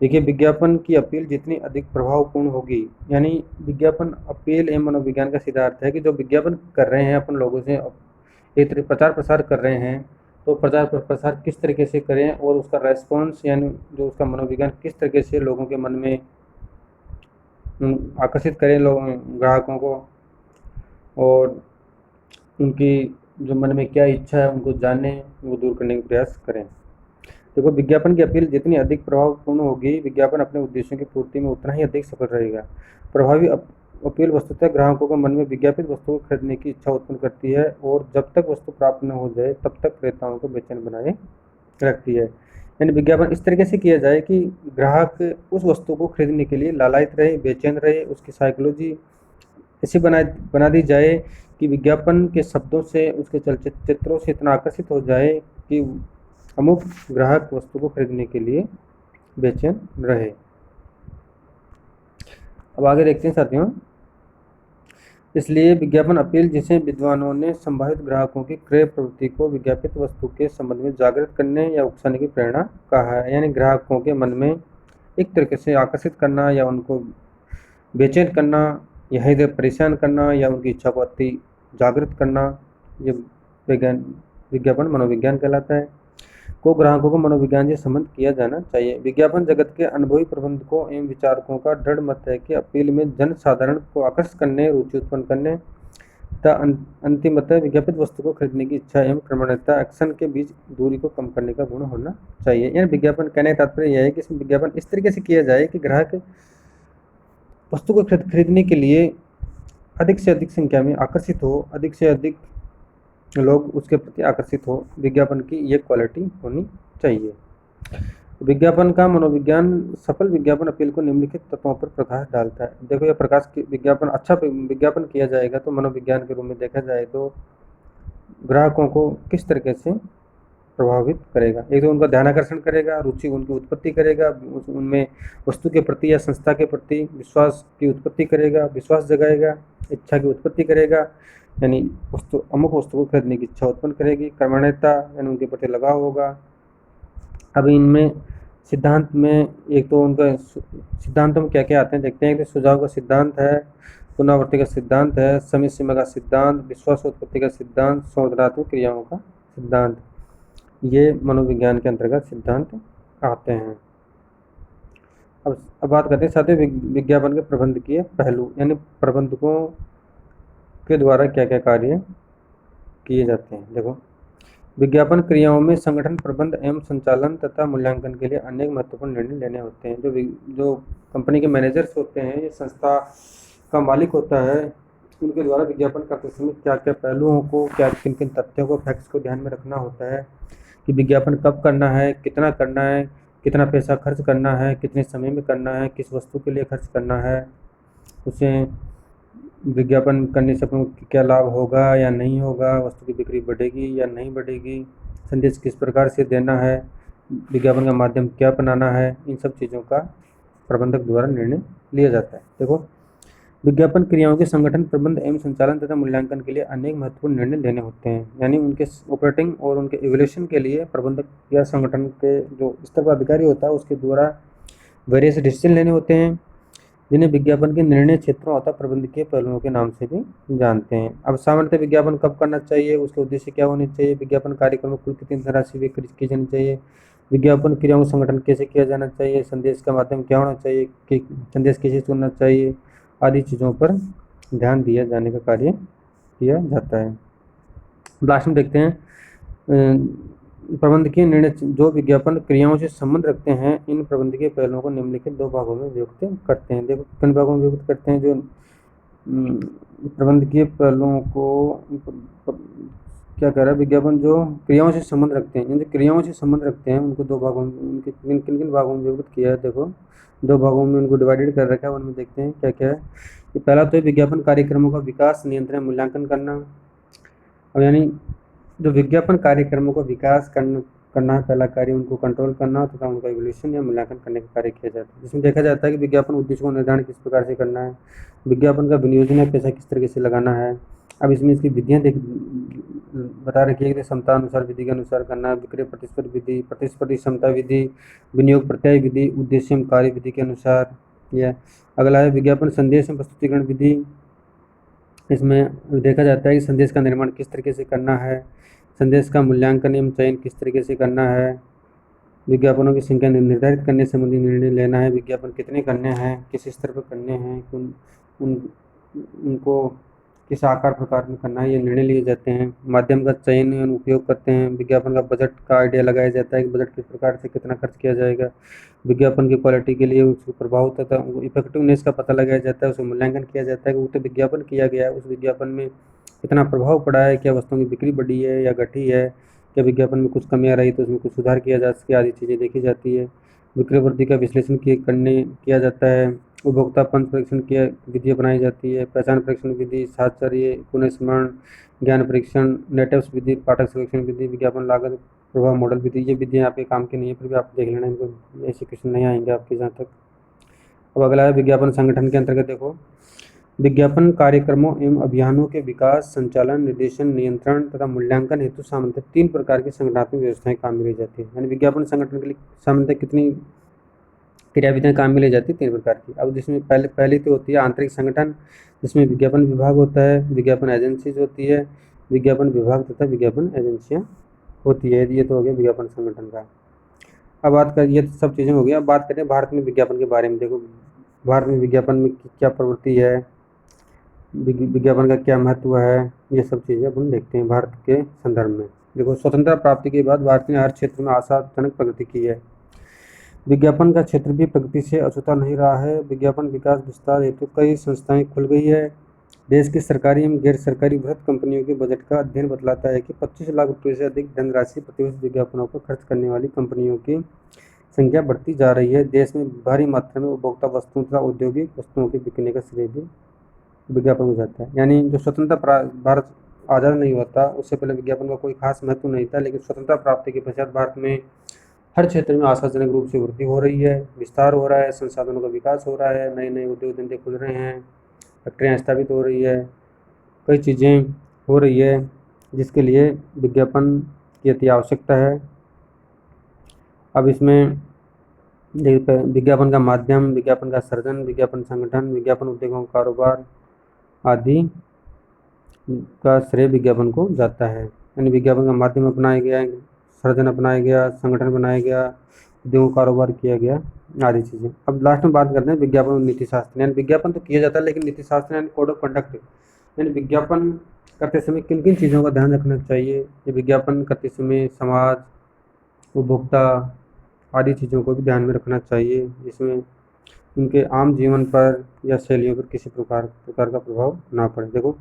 [SPEAKER 1] देखिए विज्ञापन की अपील जितनी अधिक प्रभावपूर्ण होगी, यानी विज्ञापन अपील एवं मनोविज्ञान का सीधा अर्थ है कि जो विज्ञापन कर रहे हैं अपन लोगों से एक तरह प्रचार प्रसार कर रहे हैं, तो प्रचार प्रसार किस तरीके से करें और उसका रेस्पॉन्स यानी जो उसका मनोविज्ञान किस तरीके से लोगों के मन में आकर्षित करें ग्राहकों को, और उनकी जो मन में क्या इच्छा है उनको जाने, वो दूर करने का प्रयास करें। देखो विज्ञापन की अपील जितनी अधिक प्रभावपूर्ण होगी, विज्ञापन अपने उद्देश्यों की पूर्ति में उतना ही अधिक सफल रहेगा। प्रभावी अपील वस्तुतः ग्राहकों के मन में विज्ञापित वस्तु को खरीदने की इच्छा उत्पन्न करती है, और जब तक वस्तु प्राप्त न हो जाए तब तक क्रेताओं को बेचैन बनाए रखती है। यानी विज्ञापन इस तरीके से किया जाए कि ग्राहक उस वस्तु को खरीदने के लिए लालायित रहे, बेचैन रहे, उसकी साइकोलॉजी ऐसी बना दी जाए कि विज्ञापन के शब्दों से, उसके चलचित्रों से इतना आकर्षित हो जाए कि अमुक ग्राहक वस्तु को खरीदने के लिए बेचैन रहे। अब आगे देखते हैं साथियों। इसलिए विज्ञापन अपील, जिसे विद्वानों ने संभावित ग्राहकों की क्रय प्रवृत्ति को विज्ञापित वस्तु के संबंध में जागृत करने या उकसाने की प्रेरणा कहा है। यानी ग्राहकों के मन में एक तरीके से आकर्षित करना या उनको बेचैन करना या हृदय परेशान करना या उनकी इच्छा को अति जागृत करना, ये विज्ञापन मनोविज्ञान कहलाता है। को ग्राहकों को मनोविज्ञान से संबंध किया जाना चाहिए। विज्ञापन जगत के अनुभवी प्रबंधकों एवं विचारकों का दृढ़ मत है कि अपील में जन साधारण को आकर्षित करने, रुचि उत्पन्न करने तथा अंतिमतः विज्ञापित वस्तु को खरीदने की इच्छा एवं प्रवणता एक्शन के बीच दूरी को कम करने का गुण होना चाहिए। यानी विज्ञापन कहने का तात्पर्य यह है कि इसमें विज्ञापन इस तरीके से किया जाए कि ग्राहक वस्तु को खरीदने के लिए अधिक से अधिक संख्या में आकर्षित हो, अधिक से अधिक लोग उसके प्रति आकर्षित हो। विज्ञापन की ये क्वालिटी होनी चाहिए। विज्ञापन का मनोविज्ञान, सफल विज्ञापन अपील को निम्नलिखित तत्वों पर प्रकाश डालता है। देखो, यह प्रकाश विज्ञापन, अच्छा विज्ञापन किया जाएगा तो मनोविज्ञान के रूप में देखा जाए तो ग्राहकों को किस तरीके से प्रभावित करेगा। एक तो उनका ध्यान आकर्षण करेगा, रुचि उनकी उत्पत्ति करेगा, उनमें वस्तु के प्रति या संस्था के प्रति विश्वास की उत्पत्ति करेगा, विश्वास जगाएगा, इच्छा की उत्पत्ति करेगा, यानी अमुक वस्तु को खरीदने की इच्छा उत्पन्न करेगी। कर्मण्यता यानी उनके प्रति लगाव होगा। अब इनमें सिद्धांत में एक तो उनका सिद्धांतों में क्या क्या आते हैं देखते हैं कि सुझाव का सिद्धांत है, पुनरावृत्ति का सिद्धांत है, समय सीमा का सिद्धांत, विश्वास उत्पत्ति का सिद्धांत, संवर्धनात्मक क्रियाओं का सिद्धांत, ये मनोविज्ञान के अंतर्गत सिद्धांत आते हैं। अब बात करते हैं साथ ही विज्ञापन के प्रबंधकीय पहलू, यानी प्रबंधकों के द्वारा क्या क्या कार्य किए जाते हैं। देखो, विज्ञापन क्रियाओं में संगठन, प्रबंध एवं संचालन तथा मूल्यांकन के लिए अनेक महत्वपूर्ण निर्णय लेने होते हैं। जो कंपनी के मैनेजर्स होते हैं, ये संस्था का मालिक होता है, उनके द्वारा विज्ञापन करते समय क्या क्या पहलुओं को, क्या किन किन तथ्यों को, फैक्ट्स को ध्यान में रखना होता है कि विज्ञापन कब करना है, कितना करना है, कितना पैसा खर्च करना है, कितने समय में करना है, किस वस्तु के लिए खर्च करना है, उसे विज्ञापन करने से अपन को क्या लाभ होगा या नहीं होगा, वस्तु की बिक्री बढ़ेगी या नहीं बढ़ेगी, संदेश किस प्रकार से देना है, विज्ञापन का माध्यम क्या बनाना है, इन सब चीज़ों का प्रबंधक द्वारा निर्णय लिया जाता है। देखो, विज्ञापन क्रियाओं के संगठन, प्रबंध एवं संचालन तथा मूल्यांकन के लिए अनेक महत्वपूर्ण निर्णय लेने होते हैं। यानी उनके ऑपरेटिंग और उनके इवैल्यूएशन के लिए प्रबंधक या संगठन के जो स्तर पर अधिकारी होता है उसके द्वारा वेरियस डिसीजन लेने होते हैं, जिन्हें विज्ञापन के निर्णय क्षेत्रों अथवा प्रबंधकीय पहलुओं के नाम से भी जानते हैं। अब सामान्यतः विज्ञापन कब करना चाहिए, उसके उद्देश्य क्या होने चाहिए, विज्ञापन कार्यक्रम में कुल कितनी धनराशि व्यय की जानी चाहिए, विज्ञापन क्रियाओं का संगठन कैसे किया जाना चाहिए, संदेश का माध्यम क्या होना चाहिए, कि संदेश कैसे चुनना चाहिए, आदि चीज़ों पर ध्यान दिया जाने का कार्य किया जाता है। लास्ट में देखते हैं प्रबंधकीय निर्णय जो विज्ञापन क्रियाओं से संबंध रखते हैं। इन प्रबंधकीय पहलुओं को निम्नलिखित दो भागों में विभक्त करते हैं। देखो, किन भागों में विभक्त करते हैं। जो प्रबंधकीय पहलुओं को क्या कह रहा है, विज्ञापन जो क्रियाओं से संबंध रखते हैं, जो क्रियाओं से संबंध रखते हैं उनको दो भागों में, उनके किन किन भागों में विभक्त किया है। देखो, दो भागों में उनको डिवाइडेड कर रखा है, उनमें देखते हैं क्या क्या है। कि पहला तो है विज्ञापन कार्यक्रमों का विकास, नियंत्रण, मूल्यांकन करना। अब यानी जो विज्ञापन कार्यक्रमों का विकास करना है पहला कार्य, उनको कंट्रोल करना तथा उनका इवोल्यूशन या मूल्यांकन करने का कार्य किया जाता है, जिसमें देखा जाता है कि विज्ञापन उद्देश्य को निर्धारण किस प्रकार से करना है, विज्ञापन का विनियोजन या पैसा किस तरीके से लगाना है। अब इसमें इसकी विधियाँ बता रखी है कि क्षमता अनुसार, विधि के अनुसार करना है, विक्रय प्रतिस्पर्धी विधि, प्रतिस्पर्धी क्षमता विधि, विनियोग प्रत्यय विधि, उद्देश्य कार्य विधि के अनुसार। यह अगला है विज्ञापन संदेश में प्रस्तुतिकरण विधि। इसमें देखा जाता है कि संदेश का निर्माण किस तरीके से करना है, संदेश का मूल्यांकन एवं चयन किस तरीके से करना है, विज्ञापनों की संख्या निर्धारित करने संबंधी निर्णय लेना है, विज्ञापन कितने करने हैं, किस स्तर पर करने हैं, उनको किस आकार प्रकार में करना है, ये निर्णय लिए जाते हैं। माध्यम का चयन एवं उपयोग करते हैं। विज्ञापन का बजट का आइडिया लगाया जाता है कि बजट किस प्रकार से कितना खर्च किया जाएगा। विज्ञापन की क्वालिटी के लिए उसके प्रभाव तथा इफेक्टिवनेस का पता लगाया जाता है, उसका मूल्यांकन किया जाता है कि वो तो विज्ञापन किया गया है, उस विज्ञापन में कितना प्रभाव पड़ा है, क्या वस्तुओं की बिक्री बढ़ी है या घटी है, क्या विज्ञापन में कुछ कमियाँ रही तो उसमें कुछ सुधार किया जा सके, आदि चीज़ें देखी जाती है। विक्रय वृद्धि का विश्लेषण किया जाता है। उपभोक्ता पंच परीक्षण की विधियाँ बनाई जाती है। पहचान परीक्षण विधि, साहचर्य, पुनः स्मरण, ज्ञान परीक्षण, नेटिव्स विधि, पाठक सर्वेक्षण विधि, विज्ञापन लागत प्रभाव मॉडल विधि। ये विधियाँ आपके काम की नहीं है, फिर भी आप देख लेना, इनको ऐसे क्वेश्चन नहीं आएंगे आपके जहाँ तक। अब अगला है विज्ञापन संगठन के अंतर्गत देखो, विज्ञापन कार्यक्रमों एवं अभियानों के विकास, संचालन, निर्देशन, नियंत्रण तथा मूल्यांकन हेतु सामान्यतः 3 प्रकार की संगठनात्मक व्यवस्थाएं काम में ली जाती है। यानी विज्ञापन संगठन के लिए सामान्यतः कितनी क्रियाविधियां काम में ली जाती है? 3 प्रकार की। अब जिसमें पहली तो होती है आंतरिक संगठन, जिसमें विज्ञापन विभाग होता है, विज्ञापन एजेंसीज होती है, विज्ञापन विभाग तथा विज्ञापन एजेंसियां होती है। ये तो हो गया विज्ञापन संगठन का। अब बात कर, ये सब चीज़ें हो गई। अब बात करें भारत में विज्ञापन के बारे में। देखो भारत में विज्ञापन में क्या प्रवृत्ति है, विज्ञापन का क्या महत्व है, ये सब चीज़ें अपन देखते हैं भारत के संदर्भ में। देखो स्वतंत्रता प्राप्ति के बाद भारत ने हर क्षेत्र में आशाजनक प्रगति की है। विज्ञापन का क्षेत्र भी प्रगति से अछूता नहीं रहा है। विज्ञापन विकास विस्तार हेतु कई संस्थाएं खुल गई है। देश की सरकारी एवं गैर सरकारी बृहद कंपनियों के बजट का अध्ययन बतलाता है कि 25 लाख रुपये से अधिक धनराशि प्रतिवर्ष विज्ञापनों पर खर्च करने वाली कंपनियों की संख्या बढ़ती जा रही है। देश में भारी मात्रा में उपभोक्ता वस्तुओं तथा औद्योगिक वस्तुओं के बिकने का श्रेय भी विज्ञापन हो जाता है। यानी जो स्वतंत्रता भारत आज़ाद नहीं होता उससे पहले विज्ञापन का कोई खास महत्व नहीं था, लेकिन स्वतंत्रता प्राप्ति के पश्चात भारत में हर क्षेत्र में आशाजनक रूप से वृद्धि हो रही है, विस्तार हो रहा है, संसाधनों का विकास हो रहा है, नए नए उद्योग धंधे खुल रहे हैं, फैक्ट्रियाँ स्थापित हो रही है, कई चीज़ें हो रही है, जिसके लिए विज्ञापन की अति आवश्यकता है। अब इसमें विज्ञापन का माध्यम, विज्ञापन का सर्जन, विज्ञापन संगठन, विज्ञापन उद्योगों का कारोबार आदि का श्रेय विज्ञापन को जाता है। यानी विज्ञापन का माध्यम अपनाया गया, सर्जन अपनाया गया, संगठन बनाया गया, उद्योगों कारोबार किया गया, आदि चीज़ें। अब लास्ट में बात करते हैं विज्ञापन और नीति शास्त्र। यानी विज्ञापन तो किया जाता है, लेकिन नीति शास्त्र यानी कोड ऑफ कंडक्ट, यानी विज्ञापन करते समय किन किन चीज़ों का ध्यान रखना चाहिए। ये विज्ञापन करते समय समाज, उपभोक्ता आदि चीज़ों को भी ध्यान में रखना चाहिए, जिसमें उनके आम जीवन पर या शैलियों पर किसी प्रकार का प्रभाव ना पड़े। देखो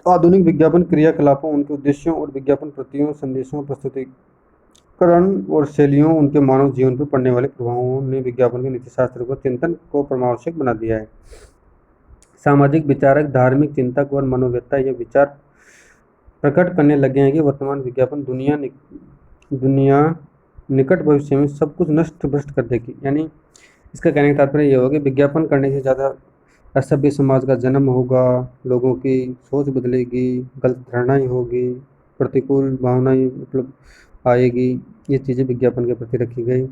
[SPEAKER 1] आधुनिक विज्ञापन क्रियाकलापों, उनके उद्देश्यों और विज्ञापन प्रतियों, संदेशों, प्रस्तुतिकरण और शैलियों, उनके मानव जीवन पर पड़ने वाले प्रभावों ने विज्ञापन के नीतिशास्त्र को चिंतन को परमावश्यक बना दिया है। सामाजिक विचारक, धार्मिक चिंतक और मनोवेत्ता ये विचार प्रकट करने लगे हैं कि वर्तमान विज्ञापन दुनिया निकट भविष्य में सब कुछ नष्ट भ्रष्ट कर देगी। यानी इसका कहने का तात्पर्य ये होगा कि विज्ञापन करने से ज़्यादा असभ्य समाज का जन्म होगा, लोगों की सोच बदलेगी, गलत धारणाएं होगी, प्रतिकूल भावनाएं मतलब आएगी। ये चीज़ें विज्ञापन के प्रति रखी गई।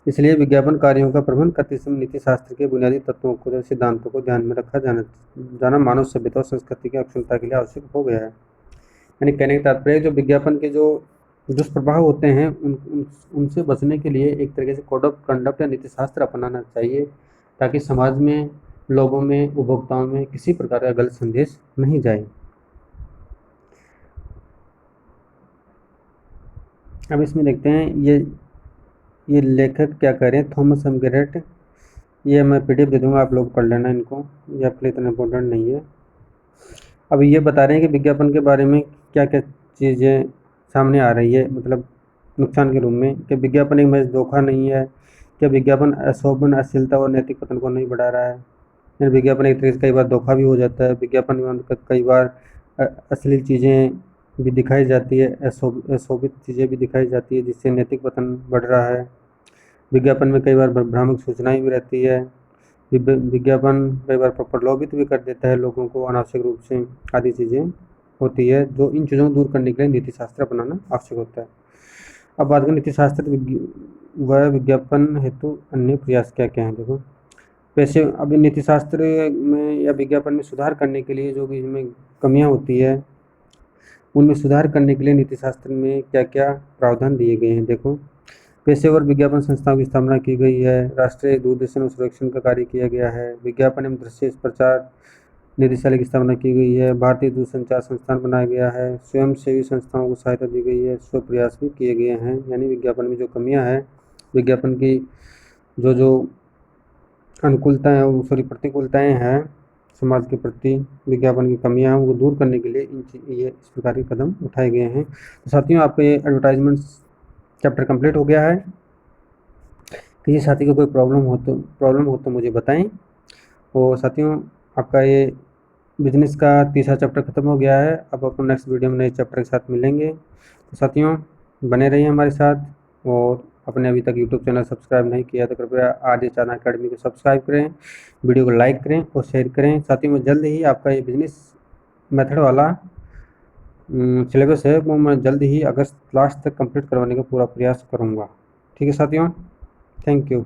[SPEAKER 1] इसलिए विज्ञापन कार्यों का प्रबंध करते समय नीति शास्त्र के बुनियादी तत्वों को, सिद्धांतों को ध्यान में रखा जाना मानव सभ्यता और संस्कृति की अक्षुण्णता के लिए आवश्यक हो गया है। यानी कहने का तात्पर्य जो विज्ञापन के जो दुष्प्रभाव होते हैं उनसे बचने के लिए एक तरीके से कोड ऑफ कंडक्ट या नीति शास्त्र अपनाना चाहिए, ताकि समाज में, लोगों में, उपभोक्ताओं में किसी प्रकार का गलत संदेश नहीं जाए। अब इसमें देखते हैं ये लेखक क्या कह रहे हैं, थॉमस एम गैरेट। ये मैं PDF दे दूंगा, आप लोग पढ़ लेना इनको, ये आपके लिए इतना इम्पोर्टेंट नहीं है। अब ये बता रहे हैं कि विज्ञापन के बारे में क्या क्या चीज़ें सामने आ रही है, मतलब नुकसान के रूप में। क्या विज्ञापन एक महज धोखा नहीं है? क्या विज्ञापन अशोभन, अश्लीलता और नैतिक पतन को नहीं बढ़ा रहा है? विज्ञापन एक तरीके से कई बार धोखा भी हो जाता है। विज्ञापन में कई बार अश्लील चीज़ें भी दिखाई जाती है, अशोभित चीज़ें भी दिखाई जाती है, जिससे नैतिक पतन बढ़ रहा है। विज्ञापन में कई बार भ्रामक सूचनाएं भी रहती है। विज्ञापन कई बार प्रलोभित भी कर देता है लोगों को अनावश्यक रूप से, आदि चीज़ें होती है। जो इन चीज़ों को दूर करने के लिए नीति शास्त्र अपनाना आवश्यक होता है। अब बात करें नीति शास्त्र व विज्ञापन हेतु अन्य प्रयास क्या क्या हैं। देखो वैसे अभी नीति शास्त्र में या विज्ञापन में सुधार करने के लिए जो भी इसमें कमियां होती है, उनमें सुधार करने के लिए नीति शास्त्र में क्या क्या प्रावधान दिए गए हैं। देखो पेशेवर विज्ञापन संस्थाओं की स्थापना की गई है, राष्ट्रीय दूरदर्शन और सुरक्षण का कार्य किया गया है, विज्ञापन एवं दृश्य प्रचार निदेशालय की स्थापना की गई है, भारतीय दूरसंचार संस्थान बनाया गया है, स्वयंसेवी संस्थाओं को सहायता दी गई है, स्व प्रयास भी किए गए हैं। यानी विज्ञापन में जो कमियां हैं, विज्ञापन की जो अनुकूलताएं सॉरी प्रतिकूलताएं हैं समाज के प्रति, विज्ञापन की कमियां हैं, उनको दूर करने के लिए ये इस प्रकार के कदम उठाए गए हैं। तो साथियों आपका ये एडवर्टाइजमेंट चैप्टर कंप्लीट हो गया है। किसी साथी को कोई प्रॉब्लम हो तो मुझे बताएं। और साथियों आपका ये बिजनेस का तीसरा चैप्टर खत्म हो गया है। अब अपन नेक्स्ट वीडियो में नए चैप्टर के साथ मिलेंगे। तो साथियों बने रहिए हमारे साथ और आपने अभी तक यूट्यूब चैनल सब्सक्राइब नहीं किया तो कृपया आज इस अन अकेडमी को सब्सक्राइब करें, वीडियो को लाइक करें और शेयर करें। साथ ही में जल्द ही आपका ये बिजनेस मेथड वाला सिलेबस है वो मैं जल्द ही अगस्त लास्ट तक कंप्लीट करवाने का पूरा प्रयास करूँगा। ठीक है साथियों, थैंक यू।